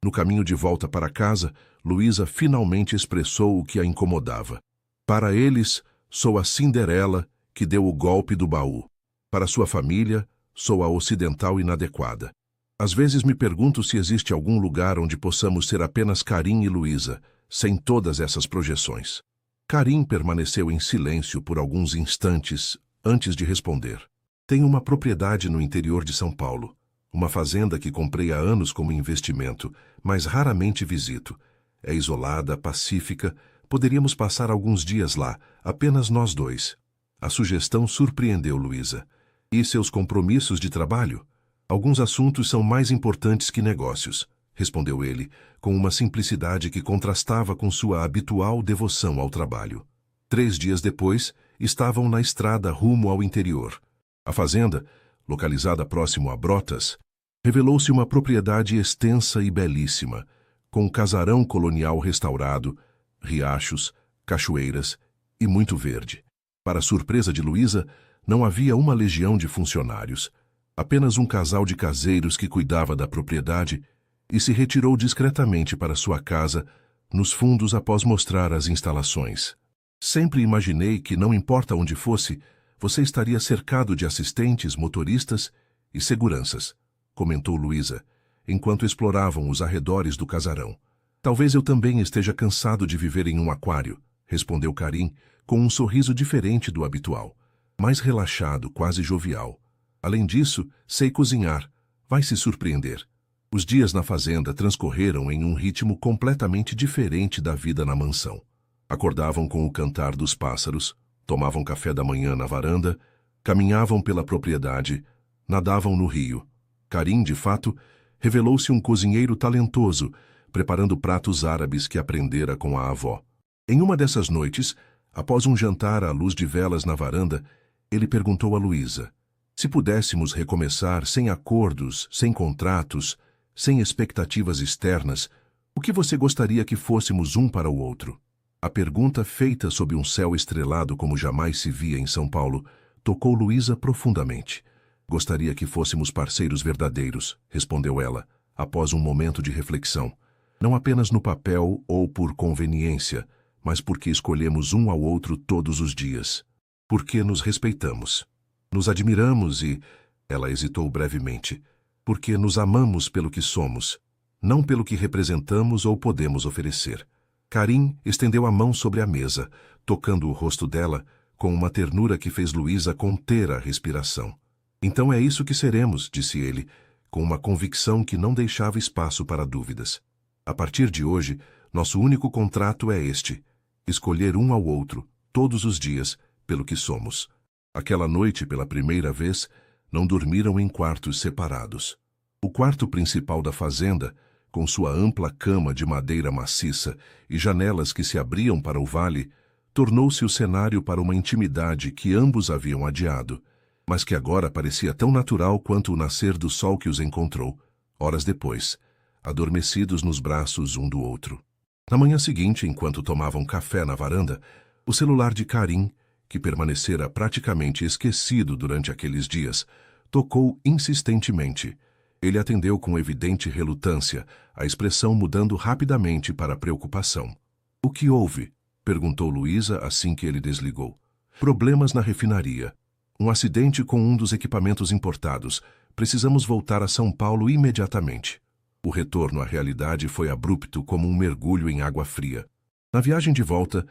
No caminho de volta para casa, Luísa finalmente expressou o que a incomodava. Para eles, sou a Cinderela que deu o golpe do baú. Para sua família, sou a ocidental inadequada. Às vezes me pergunto se existe algum lugar onde possamos ser apenas Karim e Luísa, sem todas essas projeções. Karim permaneceu em silêncio por alguns instantes antes de responder. Tenho uma propriedade no interior de São Paulo. Uma fazenda que comprei há anos como investimento, mas raramente visito. É isolada, pacífica, poderíamos passar alguns dias lá, apenas nós dois. A sugestão surpreendeu Luísa. E seus compromissos de trabalho? Alguns assuntos são mais importantes que negócios, respondeu ele, com uma simplicidade que contrastava com sua habitual devoção ao trabalho. 3 dias depois, estavam na estrada rumo ao interior. A fazenda, localizada próximo a Brotas, revelou-se uma propriedade extensa e belíssima, com um casarão colonial restaurado, riachos, cachoeiras e muito verde. Para surpresa de Luísa, não havia uma legião de funcionários, apenas um casal de caseiros que cuidava da propriedade e se retirou discretamente para sua casa, nos fundos após mostrar as instalações. Sempre imaginei que, não importa onde fosse, você estaria cercado de assistentes, motoristas e seguranças, comentou Luísa, enquanto exploravam os arredores do casarão. Talvez eu também esteja cansado de viver em um aquário, respondeu Karim, com um sorriso diferente do habitual, mais relaxado, quase jovial. Além disso, sei cozinhar. Vai se surpreender. Os dias na fazenda transcorreram em um ritmo completamente diferente da vida na mansão. Acordavam com o cantar dos pássaros, tomavam café da manhã na varanda, caminhavam pela propriedade, nadavam no rio. Karim, de fato, revelou-se um cozinheiro talentoso, preparando pratos árabes que aprendera com a avó. Em uma dessas noites, após um jantar à luz de velas na varanda, ele perguntou a Luísa: se pudéssemos recomeçar sem acordos, sem contratos, sem expectativas externas, o que você gostaria que fôssemos um para o outro? A pergunta, feita sob um céu estrelado como jamais se via em São Paulo, tocou Luísa profundamente. Gostaria que fôssemos parceiros verdadeiros, respondeu ela, após um momento de reflexão. Não apenas no papel ou por conveniência, mas porque escolhemos um ao outro todos os dias. Porque nos respeitamos. Nos admiramos e... Ela hesitou brevemente. Porque nos amamos pelo que somos, não pelo que representamos ou podemos oferecer. Karim estendeu a mão sobre a mesa, tocando o rosto dela, com uma ternura que fez Luísa conter a respiração. Então é isso que seremos, disse ele, com uma convicção que não deixava espaço para dúvidas. A partir de hoje, nosso único contrato é este: escolher um ao outro, todos os dias, pelo que somos. Aquela noite, pela primeira vez, não dormiram em quartos separados. O quarto principal da fazenda, com sua ampla cama de madeira maciça e janelas que se abriam para o vale, tornou-se o cenário para uma intimidade que ambos haviam adiado, mas que agora parecia tão natural quanto o nascer do sol que os encontrou, horas depois, adormecidos nos braços um do outro. Na manhã seguinte, enquanto tomavam café na varanda, o celular de Karim, que permanecera praticamente esquecido durante aqueles dias, tocou insistentemente. Ele atendeu com evidente relutância, a expressão mudando rapidamente para preocupação. — O que houve? Perguntou Luísa assim que ele desligou. — Problemas na refinaria. Um acidente com um dos equipamentos importados. Precisamos voltar a São Paulo imediatamente. O retorno à realidade foi abrupto como um mergulho em água fria. Na viagem de volta,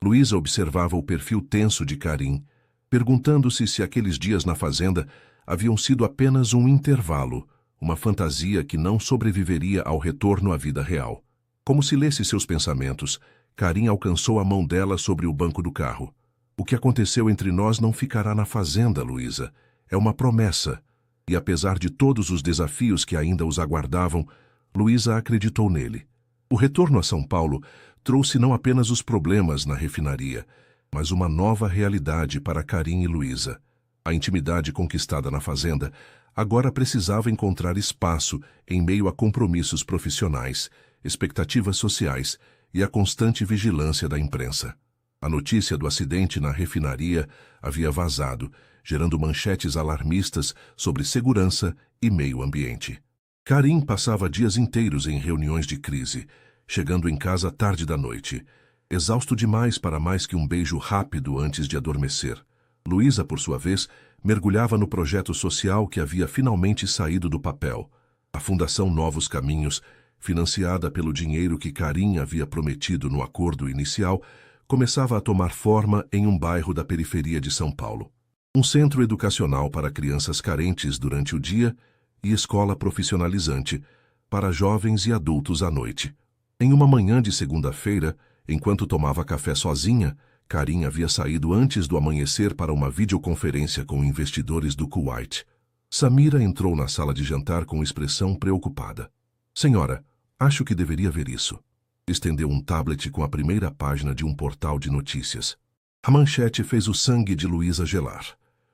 Luísa observava o perfil tenso de Karim, perguntando-se se aqueles dias na fazenda haviam sido apenas um intervalo, uma fantasia que não sobreviveria ao retorno à vida real. Como se lesse seus pensamentos, Karim alcançou a mão dela sobre o banco do carro. O que aconteceu entre nós não ficará na fazenda, Luísa. É uma promessa. E apesar de todos os desafios que ainda os aguardavam, Luísa acreditou nele. O retorno a São Paulo trouxe não apenas os problemas na refinaria, mas uma nova realidade para Karim e Luísa. A intimidade conquistada na fazenda agora precisava encontrar espaço em meio a compromissos profissionais, expectativas sociais e a constante vigilância da imprensa. A notícia do acidente na refinaria havia vazado, gerando manchetes alarmistas sobre segurança e meio ambiente. Karim passava dias inteiros em reuniões de crise, chegando em casa tarde da noite, exausto demais para mais que um beijo rápido antes de adormecer. Luísa, por sua vez, mergulhava no projeto social que havia finalmente saído do papel. A Fundação Novos Caminhos, financiada pelo dinheiro que Karim havia prometido no acordo inicial, começava a tomar forma em um bairro da periferia de São Paulo. Um centro educacional para crianças carentes durante o dia e escola profissionalizante para jovens e adultos à noite. Em uma manhã de segunda-feira, enquanto tomava café sozinha, Karim havia saído antes do amanhecer para uma videoconferência com investidores do Kuwait. Samira entrou na sala de jantar com expressão preocupada. Senhora, acho que deveria ver isso. Estendeu um tablet com a primeira página de um portal de notícias. A manchete fez o sangue de Luísa gelar.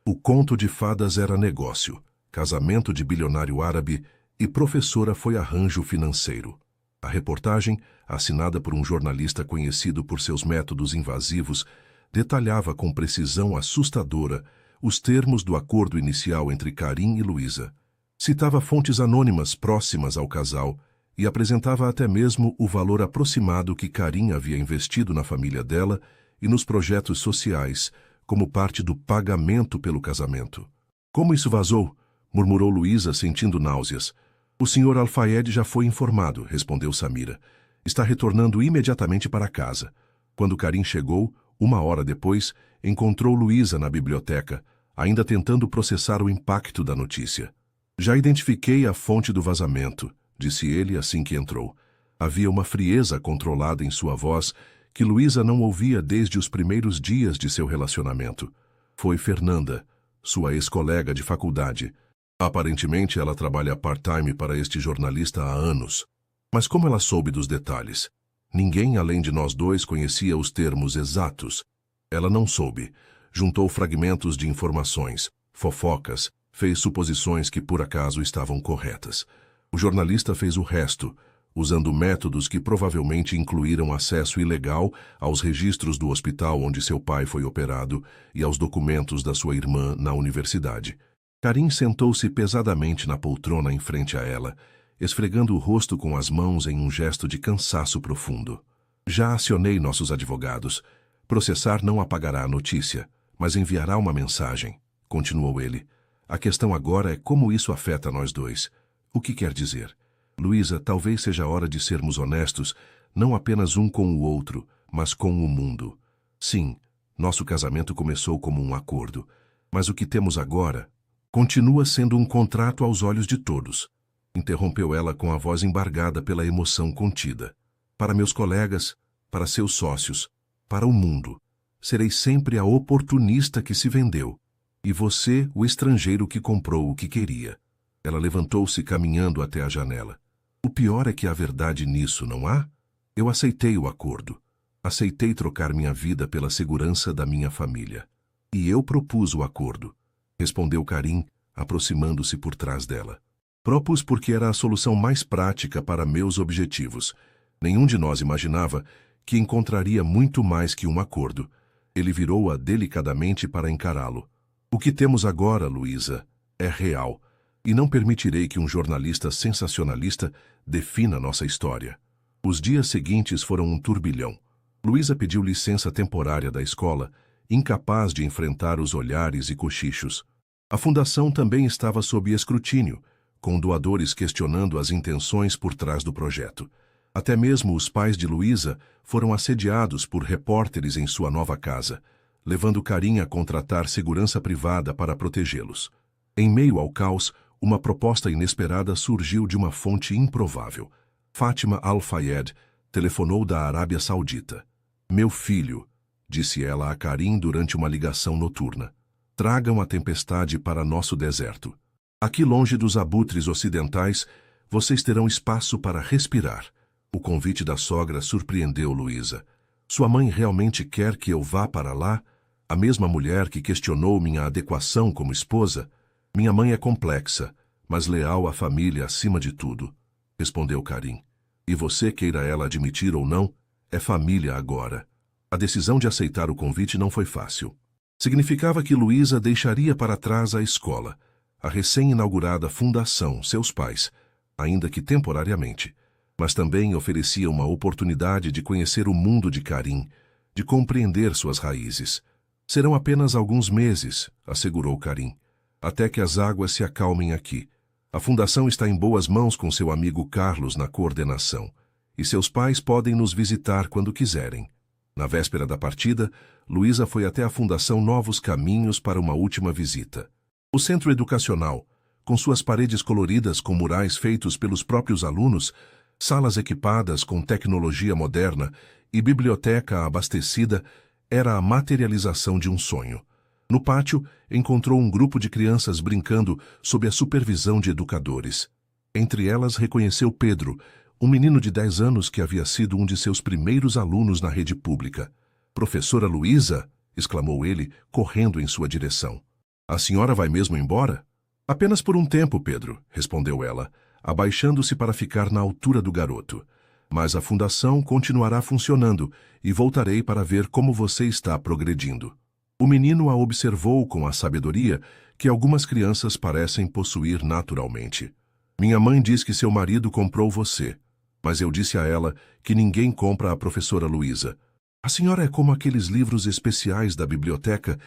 O conto de fadas era negócio, casamento de bilionário árabe e professora foi arranjo financeiro. A reportagem, assinada por um jornalista conhecido por seus métodos invasivos, detalhava com precisão assustadora os termos do acordo inicial entre Karim e Luísa. Citava fontes anônimas próximas ao casal e apresentava até mesmo o valor aproximado que Karim havia investido na família dela e nos projetos sociais, como parte do pagamento pelo casamento. Como isso vazou? Murmurou Luísa, sentindo náuseas. O Sr. Al-Fayed já foi informado, respondeu Samira. Está retornando imediatamente para casa. Quando Karim chegou, 1 hora depois, encontrou Luísa na biblioteca, ainda tentando processar o impacto da notícia. Já identifiquei a fonte do vazamento, disse ele assim que entrou. Havia uma frieza controlada em sua voz que Luísa não ouvia desde os primeiros dias de seu relacionamento. Foi Fernanda, sua ex-colega de faculdade. Aparentemente, ela trabalha part-time para este jornalista há anos. Mas como ela soube dos detalhes? Ninguém além de nós dois conhecia os termos exatos. Ela não soube. Juntou fragmentos de informações, fofocas, fez suposições que por acaso estavam corretas. O jornalista fez o resto, usando métodos que provavelmente incluíram acesso ilegal aos registros do hospital onde seu pai foi operado e aos documentos da sua irmã na universidade. Karim sentou-se pesadamente na poltrona em frente a ela, esfregando o rosto com as mãos em um gesto de cansaço profundo. Já acionei nossos advogados. Processar não apagará a notícia, mas enviará uma mensagem, continuou ele. A questão agora é como isso afeta nós dois. O que quer dizer? Luísa, talvez seja a hora de sermos honestos, não apenas um com o outro, mas com o mundo. Sim, nosso casamento começou como um acordo, mas o que temos agora continua sendo um contrato aos olhos de todos, interrompeu ela com a voz embargada pela emoção contida. Para meus colegas, para seus sócios, para o mundo, serei sempre a oportunista que se vendeu, e você o estrangeiro que comprou o que queria. Ela levantou-se caminhando até a janela. O pior é que há verdade nisso, não há? Eu aceitei o acordo. Aceitei trocar minha vida pela segurança da minha família. E eu propus o acordo, respondeu Karim, aproximando-se por trás dela. Propus porque era a solução mais prática para meus objetivos. Nenhum de nós imaginava que encontraria muito mais que um acordo. Ele virou-a delicadamente para encará-lo. O que temos agora, Luísa, é real, e não permitirei que um jornalista sensacionalista defina nossa história. Os dias seguintes foram um turbilhão. Luísa pediu licença temporária da escola, incapaz de enfrentar os olhares e cochichos. A fundação também estava sob escrutínio, com doadores questionando as intenções por trás do projeto. Até mesmo os pais de Luísa foram assediados por repórteres em sua nova casa, levando Karim a contratar segurança privada para protegê-los. Em meio ao caos, uma proposta inesperada surgiu de uma fonte improvável. Fátima Al-Fayed telefonou da Arábia Saudita. Meu filho, disse ela a Karim durante uma ligação noturna. Tragam a tempestade para nosso deserto. Aqui longe dos abutres ocidentais, vocês terão espaço para respirar. O convite da sogra surpreendeu Luísa. Sua mãe realmente quer que eu vá para lá? A mesma mulher que questionou minha adequação como esposa? Minha mãe é complexa, mas leal à família acima de tudo, respondeu Karim. E você, queira ela admitir ou não, é família agora. A decisão de aceitar o convite não foi fácil. Significava que Luísa deixaria para trás a escola, a recém-inaugurada fundação, seus pais, ainda que temporariamente, mas também oferecia uma oportunidade de conhecer o mundo de Karim, de compreender suas raízes. Serão apenas alguns meses, assegurou Karim, até que as águas se acalmem aqui. A fundação está em boas mãos com seu amigo Carlos na coordenação, e seus pais podem nos visitar quando quiserem. Na véspera da partida, Luísa foi até a Fundação Novos Caminhos para uma última visita. O centro educacional, com suas paredes coloridas com murais feitos pelos próprios alunos, salas equipadas com tecnologia moderna e biblioteca abastecida, era a materialização de um sonho. No pátio, encontrou um grupo de crianças brincando sob a supervisão de educadores. Entre elas, reconheceu Pedro, um menino de 10 anos que havia sido um de seus primeiros alunos na rede pública. "Professora Luísa", exclamou ele, correndo em sua direção. "A senhora vai mesmo embora?" "Apenas por um tempo, Pedro", respondeu ela, abaixando-se para ficar na altura do garoto. "Mas a fundação continuará funcionando e voltarei para ver como você está progredindo." O menino a observou com a sabedoria que algumas crianças parecem possuir naturalmente. "Minha mãe diz que seu marido comprou você, mas eu disse a ela que ninguém compra a professora Luísa. A senhora é como aqueles livros especiais da biblioteca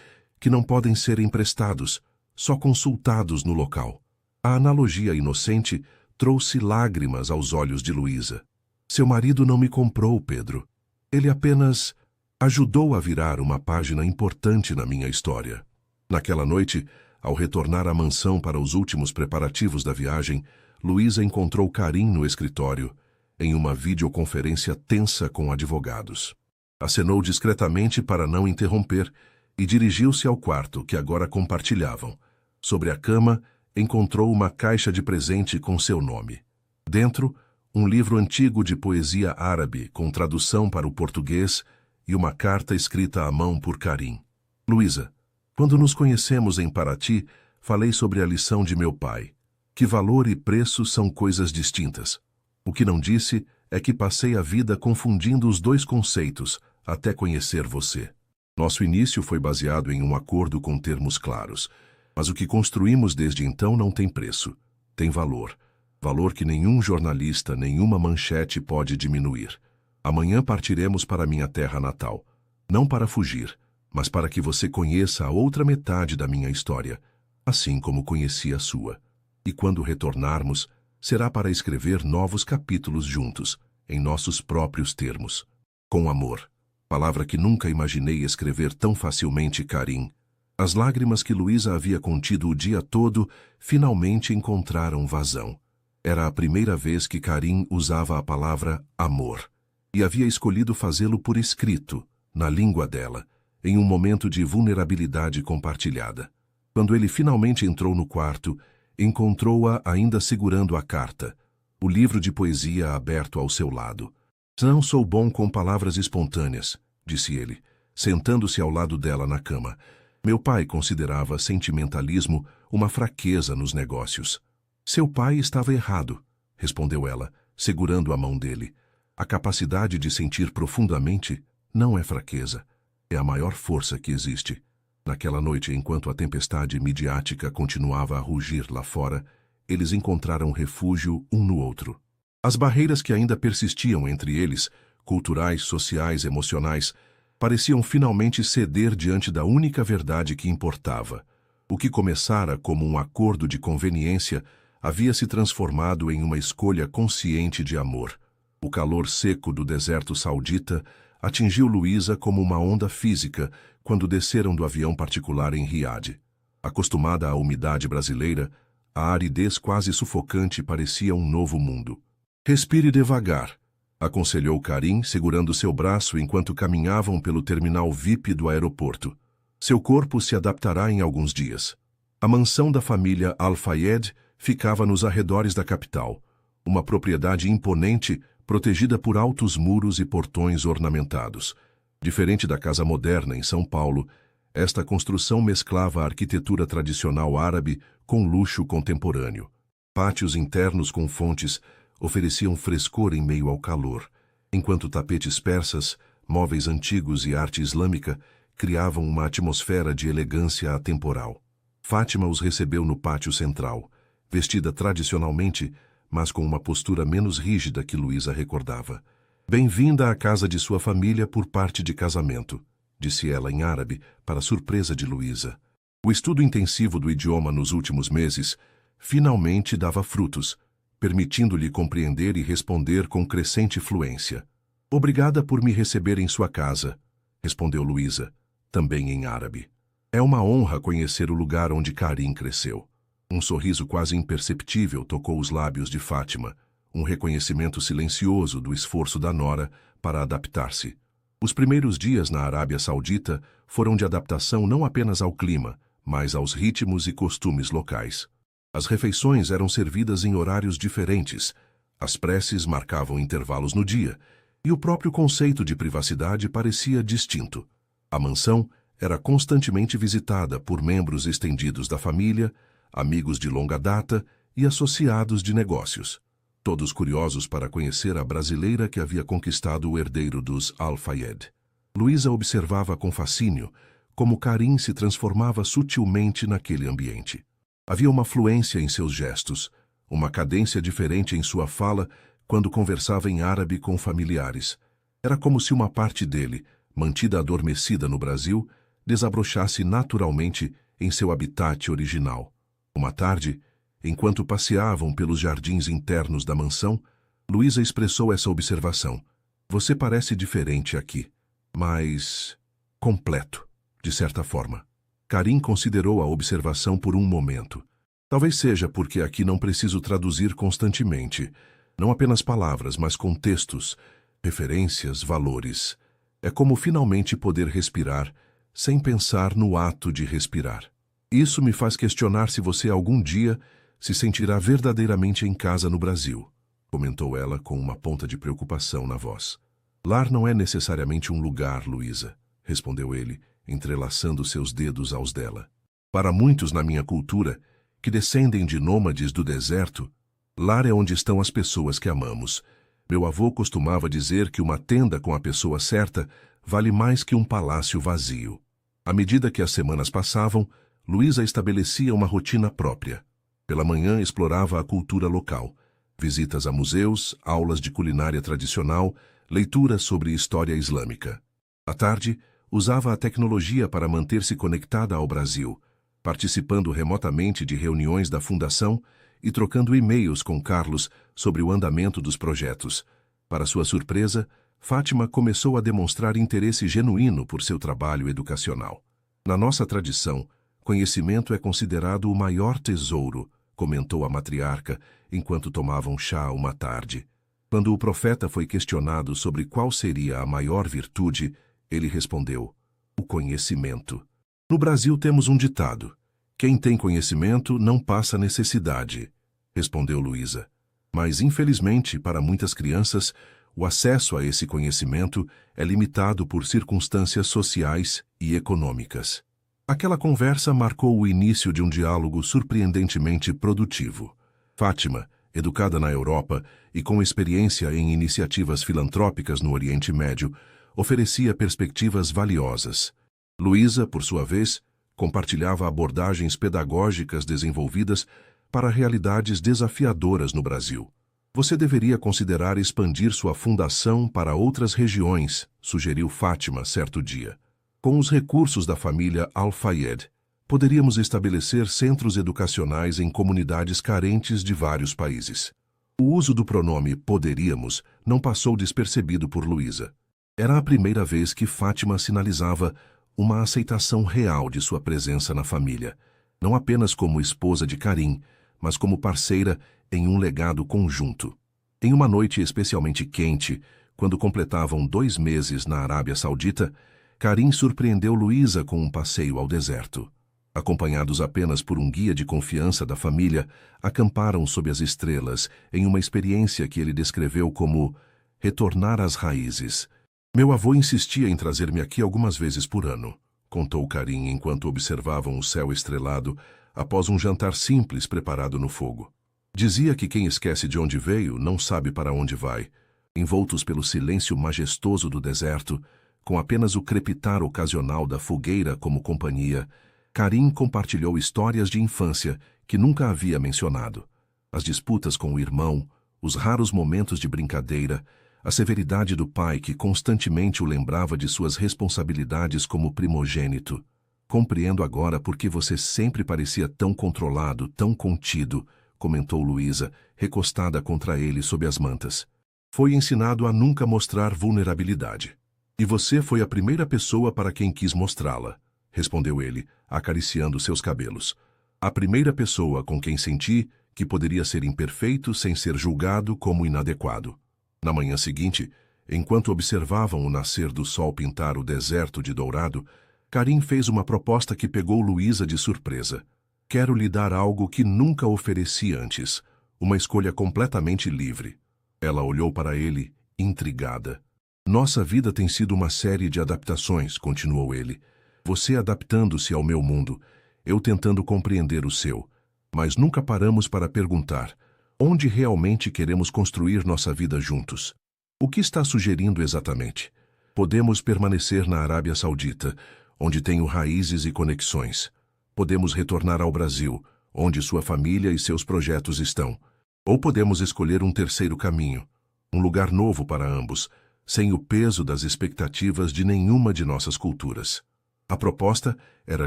que não podem ser emprestados, só consultados no local." A analogia inocente trouxe lágrimas aos olhos de Luísa. "Seu marido não me comprou, Pedro. Ele apenas ajudou a virar uma página importante na minha história." Naquela noite, ao retornar à mansão para os últimos preparativos da viagem, Luísa encontrou Karim no escritório, em uma videoconferência tensa com advogados. Acenou discretamente para não interromper e dirigiu-se ao quarto que agora compartilhavam. Sobre a cama, encontrou uma caixa de presente com seu nome. Dentro, um livro antigo de poesia árabe com tradução para o português e uma carta escrita à mão por Karim. "Luísa, quando nos conhecemos em Paraty, falei sobre a lição de meu pai, que valor e preço são coisas distintas. O que não disse é que passei a vida confundindo os dois conceitos até conhecer você. Nosso início foi baseado em um acordo com termos claros, mas o que construímos desde então não tem preço, tem valor. Valor que nenhum jornalista, nenhuma manchete pode diminuir. Amanhã partiremos para minha terra natal, não para fugir, mas para que você conheça a outra metade da minha história, assim como conheci a sua. E quando retornarmos, será para escrever novos capítulos juntos, em nossos próprios termos. Com amor. Palavra que nunca imaginei escrever tão facilmente, Karim." As lágrimas que Luísa havia contido o dia todo finalmente encontraram vazão. Era a primeira vez que Karim usava a palavra amor, e havia escolhido fazê-lo por escrito, na língua dela, em um momento de vulnerabilidade compartilhada. Quando ele finalmente entrou no quarto, encontrou-a ainda segurando a carta, o livro de poesia aberto ao seu lado. "Não sou bom com palavras espontâneas", disse ele, sentando-se ao lado dela na cama. "Meu pai considerava sentimentalismo uma fraqueza nos negócios." "Seu pai estava errado", respondeu ela, segurando a mão dele. "A capacidade de sentir profundamente não é fraqueza, é a maior força que existe." Naquela noite, enquanto a tempestade midiática continuava a rugir lá fora, eles encontraram refúgio um no outro. As barreiras que ainda persistiam entre eles, culturais, sociais, emocionais, pareciam finalmente ceder diante da única verdade que importava. O que começara como um acordo de conveniência havia se transformado em uma escolha consciente de amor. O calor seco do deserto saudita atingiu Luísa como uma onda física quando desceram do avião particular em Riad. Acostumada à umidade brasileira, a aridez quase sufocante parecia um novo mundo. "Respire devagar", aconselhou Karim, segurando seu braço enquanto caminhavam pelo terminal VIP do aeroporto. Seu corpo se adaptará em alguns dias. A mansão da família Al-Fayed ficava nos arredores da capital, uma propriedade imponente protegida por altos muros e portões ornamentados. Diferente da casa moderna em São Paulo, esta construção mesclava a arquitetura tradicional árabe com luxo contemporâneo. Pátios internos com fontes ofereciam frescor em meio ao calor, enquanto tapetes persas, móveis antigos e arte islâmica criavam uma atmosfera de elegância atemporal. Fátima os recebeu no pátio central, vestida tradicionalmente, mas com uma postura menos rígida que Luísa recordava. Bem-vinda à casa de sua família por parte de casamento, disse ela em árabe, para surpresa de Luísa. O estudo intensivo do idioma nos últimos meses finalmente dava frutos, permitindo-lhe compreender e responder com crescente fluência. Obrigada por me receber em sua casa, respondeu Luísa, também em árabe. É uma honra conhecer o lugar onde Karim cresceu. Um sorriso quase imperceptível tocou os lábios de Fátima, um reconhecimento silencioso do esforço da nora para adaptar-se. Os primeiros dias na Arábia Saudita foram de adaptação não apenas ao clima, mas aos ritmos e costumes locais. As refeições eram servidas em horários diferentes, as preces marcavam intervalos no dia, e o próprio conceito de privacidade parecia distinto. A mansão era constantemente visitada por membros estendidos da família, amigos de longa data e associados de negócios, todos curiosos para conhecer a brasileira que havia conquistado o herdeiro dos Al-Fayed. Luísa observava com fascínio como Karim se transformava sutilmente naquele ambiente. Havia uma fluência em seus gestos, uma cadência diferente em sua fala quando conversava em árabe com familiares. Era como se uma parte dele, mantida adormecida no Brasil, desabrochasse naturalmente em seu habitat original. Uma tarde, enquanto passeavam pelos jardins internos da mansão, Luísa expressou essa observação. Você parece diferente aqui, mas completo, de certa forma. Karim considerou a observação por um momento. Talvez seja porque aqui não preciso traduzir constantemente, não apenas palavras, mas contextos, referências, valores. É como finalmente poder respirar, sem pensar no ato de respirar. Isso me faz questionar se você algum dia se sentirá verdadeiramente em casa no Brasil, comentou ela com uma ponta de preocupação na voz. Lar não é necessariamente um lugar, Luísa, respondeu ele, entrelaçando seus dedos aos dela. Para muitos na minha cultura, que descendem de nômades do deserto, lar é onde estão as pessoas que amamos. Meu avô costumava dizer que uma tenda com a pessoa certa vale mais que um palácio vazio. À medida que as semanas passavam, Luísa estabelecia uma rotina própria. Pela manhã explorava a cultura local, visitas a museus, aulas de culinária tradicional, leituras sobre história islâmica. À tarde, usava a tecnologia para manter-se conectada ao Brasil, participando remotamente de reuniões da Fundação e trocando e-mails com Carlos sobre o andamento dos projetos. Para sua surpresa, Fátima começou a demonstrar interesse genuíno por seu trabalho educacional. Na nossa tradição, conhecimento é considerado o maior tesouro, comentou a matriarca enquanto tomavam chá uma tarde. Quando o profeta foi questionado sobre qual seria a maior virtude, ele respondeu: o conhecimento. No Brasil temos um ditado: quem tem conhecimento não passa necessidade, respondeu Luísa. Mas, infelizmente, para muitas crianças, o acesso a esse conhecimento é limitado por circunstâncias sociais e econômicas. Aquela conversa marcou o início de um diálogo surpreendentemente produtivo. Fátima, educada na Europa e com experiência em iniciativas filantrópicas no Oriente Médio, oferecia perspectivas valiosas. Luísa, por sua vez, compartilhava abordagens pedagógicas desenvolvidas para realidades desafiadoras no Brasil. Você deveria considerar expandir sua fundação para outras regiões, sugeriu Fátima certo dia. Com os recursos da família Al-Fayed, poderíamos estabelecer centros educacionais em comunidades carentes de vários países. O uso do pronome poderíamos não passou despercebido por Luísa. Era a primeira vez que Fátima sinalizava uma aceitação real de sua presença na família, não apenas como esposa de Karim, mas como parceira em um legado conjunto. Em uma noite especialmente quente, quando completavam 2 meses na Arábia Saudita, Karim surpreendeu Luísa com um passeio ao deserto. Acompanhados apenas por um guia de confiança da família, acamparam sob as estrelas em uma experiência que ele descreveu como retornar às raízes. Meu avô insistia em trazer-me aqui algumas vezes por ano, contou Karim enquanto observavam o céu estrelado após um jantar simples preparado no fogo. Dizia que quem esquece de onde veio não sabe para onde vai. Envoltos pelo silêncio majestoso do deserto, com apenas o crepitar ocasional da fogueira como companhia, Karim compartilhou histórias de infância que nunca havia mencionado. As disputas com o irmão, os raros momentos de brincadeira, a severidade do pai que constantemente o lembrava de suas responsabilidades como primogênito. Compreendo agora por que você sempre parecia tão controlado, tão contido, comentou Luísa, recostada contra ele sob as mantas. Foi ensinado a nunca mostrar vulnerabilidade. E você foi a primeira pessoa para quem quis mostrá-la, respondeu ele, acariciando seus cabelos. A primeira pessoa com quem senti que poderia ser imperfeito sem ser julgado como inadequado. Na manhã seguinte, enquanto observavam o nascer do sol pintar o deserto de dourado, Karim fez uma proposta que pegou Luísa de surpresa. Quero lhe dar algo que nunca ofereci antes, uma escolha completamente livre. Ela olhou para ele, intrigada. Nossa vida tem sido uma série de adaptações, continuou ele. Você adaptando-se ao meu mundo, eu tentando compreender o seu. Mas nunca paramos para perguntar, onde realmente queremos construir nossa vida juntos? O que está sugerindo exatamente? Podemos permanecer na Arábia Saudita, onde tenho raízes e conexões. Podemos retornar ao Brasil, onde sua família e seus projetos estão. Ou podemos escolher um terceiro caminho, um lugar novo para ambos, sem o peso das expectativas de nenhuma de nossas culturas. A proposta era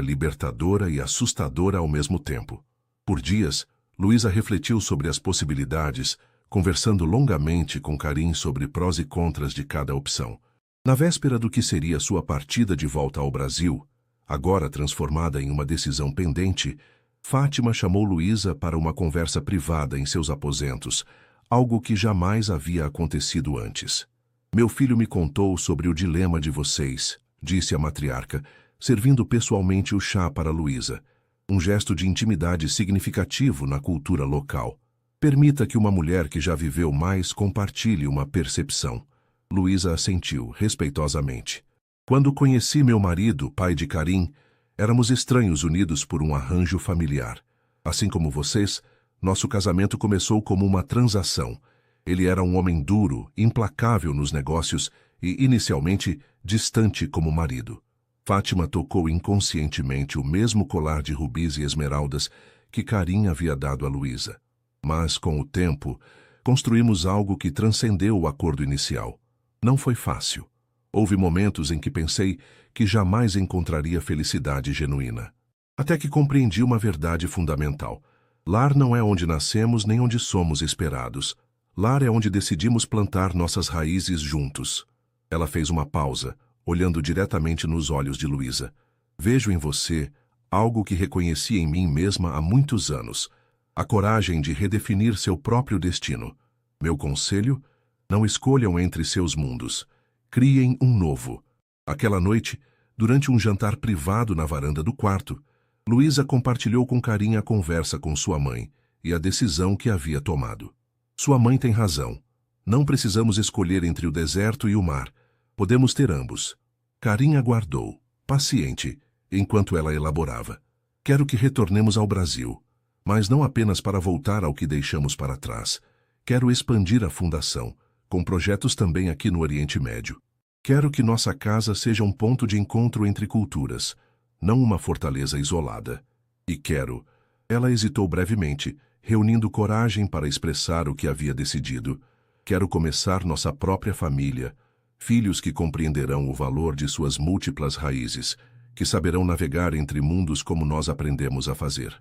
libertadora e assustadora ao mesmo tempo. Por dias, Luísa refletiu sobre as possibilidades, conversando longamente com Karim sobre prós e contras de cada opção. Na véspera do que seria sua partida de volta ao Brasil, agora transformada em uma decisão pendente, Fátima chamou Luísa para uma conversa privada em seus aposentos, algo que jamais havia acontecido antes. Meu filho me contou sobre o dilema de vocês, disse a matriarca, servindo pessoalmente o chá para Luísa, um gesto de intimidade significativo na cultura local. Permita que uma mulher que já viveu mais compartilhe uma percepção. Luísa assentiu, respeitosamente. Quando conheci meu marido, pai de Karim, éramos estranhos unidos por um arranjo familiar. Assim como vocês, nosso casamento começou como uma transação. Ele era um homem duro, implacável nos negócios e, inicialmente, distante como marido. Fátima tocou inconscientemente o mesmo colar de rubis e esmeraldas que Karim havia dado a Luísa. Mas, com o tempo, construímos algo que transcendeu o acordo inicial. Não foi fácil. Houve momentos em que pensei que jamais encontraria felicidade genuína. Até que compreendi uma verdade fundamental. Lar não é onde nascemos nem onde somos esperados. Lar é onde decidimos plantar nossas raízes juntos. Ela fez uma pausa, olhando diretamente nos olhos de Luísa. Vejo em você algo que reconheci em mim mesma há muitos anos. A coragem de redefinir seu próprio destino. Meu conselho? Não escolham entre seus mundos. Criem um novo. Aquela noite, durante um jantar privado na varanda do quarto, Luísa compartilhou com Karim a conversa com sua mãe e a decisão que havia tomado. Sua mãe tem razão. Não precisamos escolher entre o deserto e o mar. Podemos ter ambos. Karim aguardou, paciente, enquanto ela elaborava. Quero que retornemos ao Brasil, mas não apenas para voltar ao que deixamos para trás. Quero expandir a fundação, com projetos também aqui no Oriente Médio. Quero que nossa casa seja um ponto de encontro entre culturas, não uma fortaleza isolada. E quero... Ela hesitou brevemente, reunindo coragem para expressar o que havia decidido. Quero começar nossa própria família, filhos que compreenderão o valor de suas múltiplas raízes, que saberão navegar entre mundos como nós aprendemos a fazer.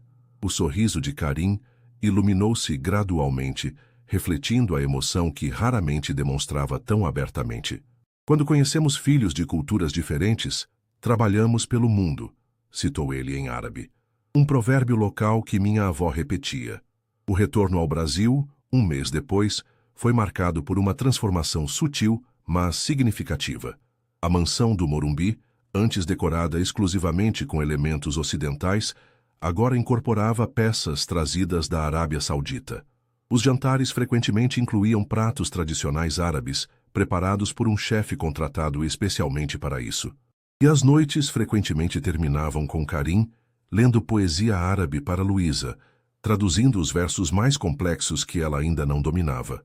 O sorriso de Karim iluminou-se gradualmente, refletindo a emoção que raramente demonstrava tão abertamente. Quando conhecemos filhos de culturas diferentes, trabalhamos pelo mundo, citou ele em árabe. Um provérbio local que minha avó repetia. O retorno ao Brasil, um mês depois, foi marcado por uma transformação sutil, mas significativa. A mansão do Morumbi, antes decorada exclusivamente com elementos ocidentais, agora incorporava peças trazidas da Arábia Saudita. Os jantares frequentemente incluíam pratos tradicionais árabes, preparados por um chefe contratado especialmente para isso. E as noites frequentemente terminavam com Karim lendo poesia árabe para Luísa, traduzindo os versos mais complexos que ela ainda não dominava.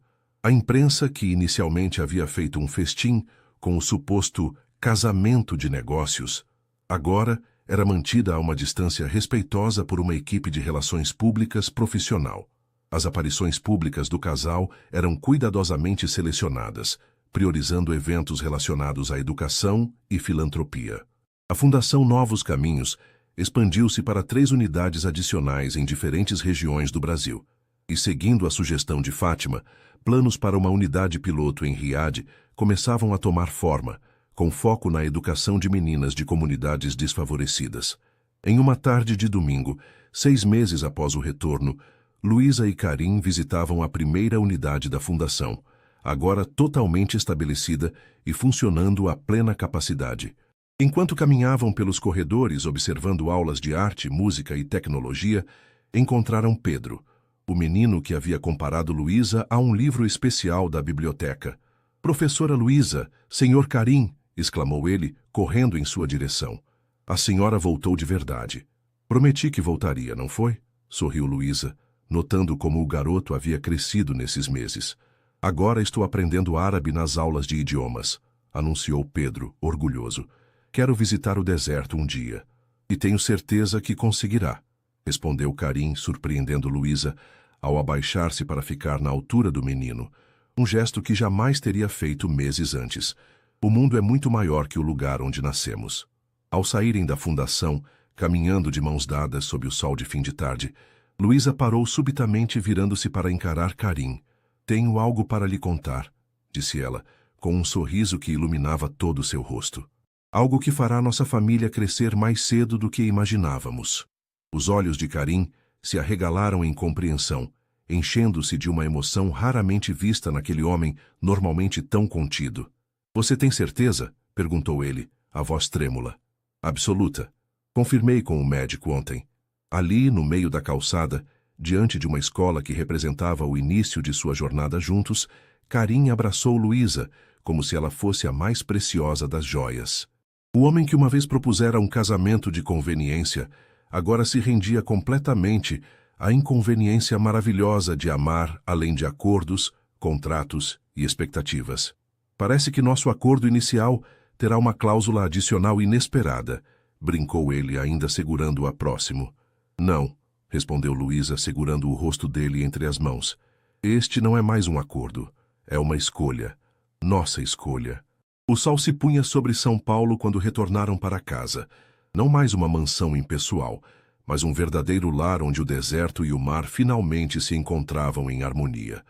A imprensa, que inicialmente havia feito um festim com o suposto casamento de negócios, agora era mantida a uma distância respeitosa por uma equipe de relações públicas profissional. As aparições públicas do casal eram cuidadosamente selecionadas, priorizando eventos relacionados à educação e filantropia. A Fundação Novos Caminhos expandiu-se para 3 unidades adicionais em diferentes regiões do Brasil. E, seguindo a sugestão de Fátima, planos para uma unidade piloto em Riad começavam a tomar forma, com foco na educação de meninas de comunidades desfavorecidas. Em uma tarde de domingo, 6 meses após o retorno, Luísa e Karim visitavam a primeira unidade da Fundação, agora totalmente estabelecida e funcionando a plena capacidade. Enquanto caminhavam pelos corredores observando aulas de arte, música e tecnologia, encontraram Pedro, o menino que havia comparado Luísa a um livro especial da biblioteca. "Professora Luísa, senhor Karim!" exclamou ele, correndo em sua direção. "A senhora voltou de verdade. Prometi que voltaria, não foi?" sorriu Luísa, notando como o garoto havia crescido nesses meses. "Agora estou aprendendo árabe nas aulas de idiomas", anunciou Pedro, orgulhoso. "Quero visitar o deserto um dia." "E tenho certeza que conseguirá", respondeu Karim, surpreendendo Luísa, ao abaixar-se para ficar na altura do menino, um gesto que jamais teria feito meses antes. "O mundo é muito maior que o lugar onde nascemos." Ao saírem da fundação, caminhando de mãos dadas sob o sol de fim de tarde, Luísa parou subitamente, virando-se para encarar Karim. "Tenho algo para lhe contar", disse ela, com um sorriso que iluminava todo o seu rosto. "Algo que fará nossa família crescer mais cedo do que imaginávamos." Os olhos de Karim se arregalaram em compreensão, enchendo-se de uma emoção raramente vista naquele homem normalmente tão contido. "Você tem certeza?" perguntou ele, a voz trêmula. "Absoluta. Confirmei com o médico ontem." Ali, no meio da calçada, diante de uma escola que representava o início de sua jornada juntos, Karim abraçou Luísa, como se ela fosse a mais preciosa das joias. O homem que uma vez propusera um casamento de conveniência, agora se rendia completamente à inconveniência maravilhosa de amar além de acordos, contratos e expectativas. "Parece que nosso acordo inicial terá uma cláusula adicional inesperada", brincou ele, ainda segurando-a próximo. "Não", respondeu Luísa, segurando o rosto dele entre as mãos. "Este não é mais um acordo. É uma escolha. Nossa escolha." O sol se punha sobre São Paulo quando retornaram para casa. Não mais uma mansão impessoal, mas um verdadeiro lar onde o deserto e o mar finalmente se encontravam em harmonia.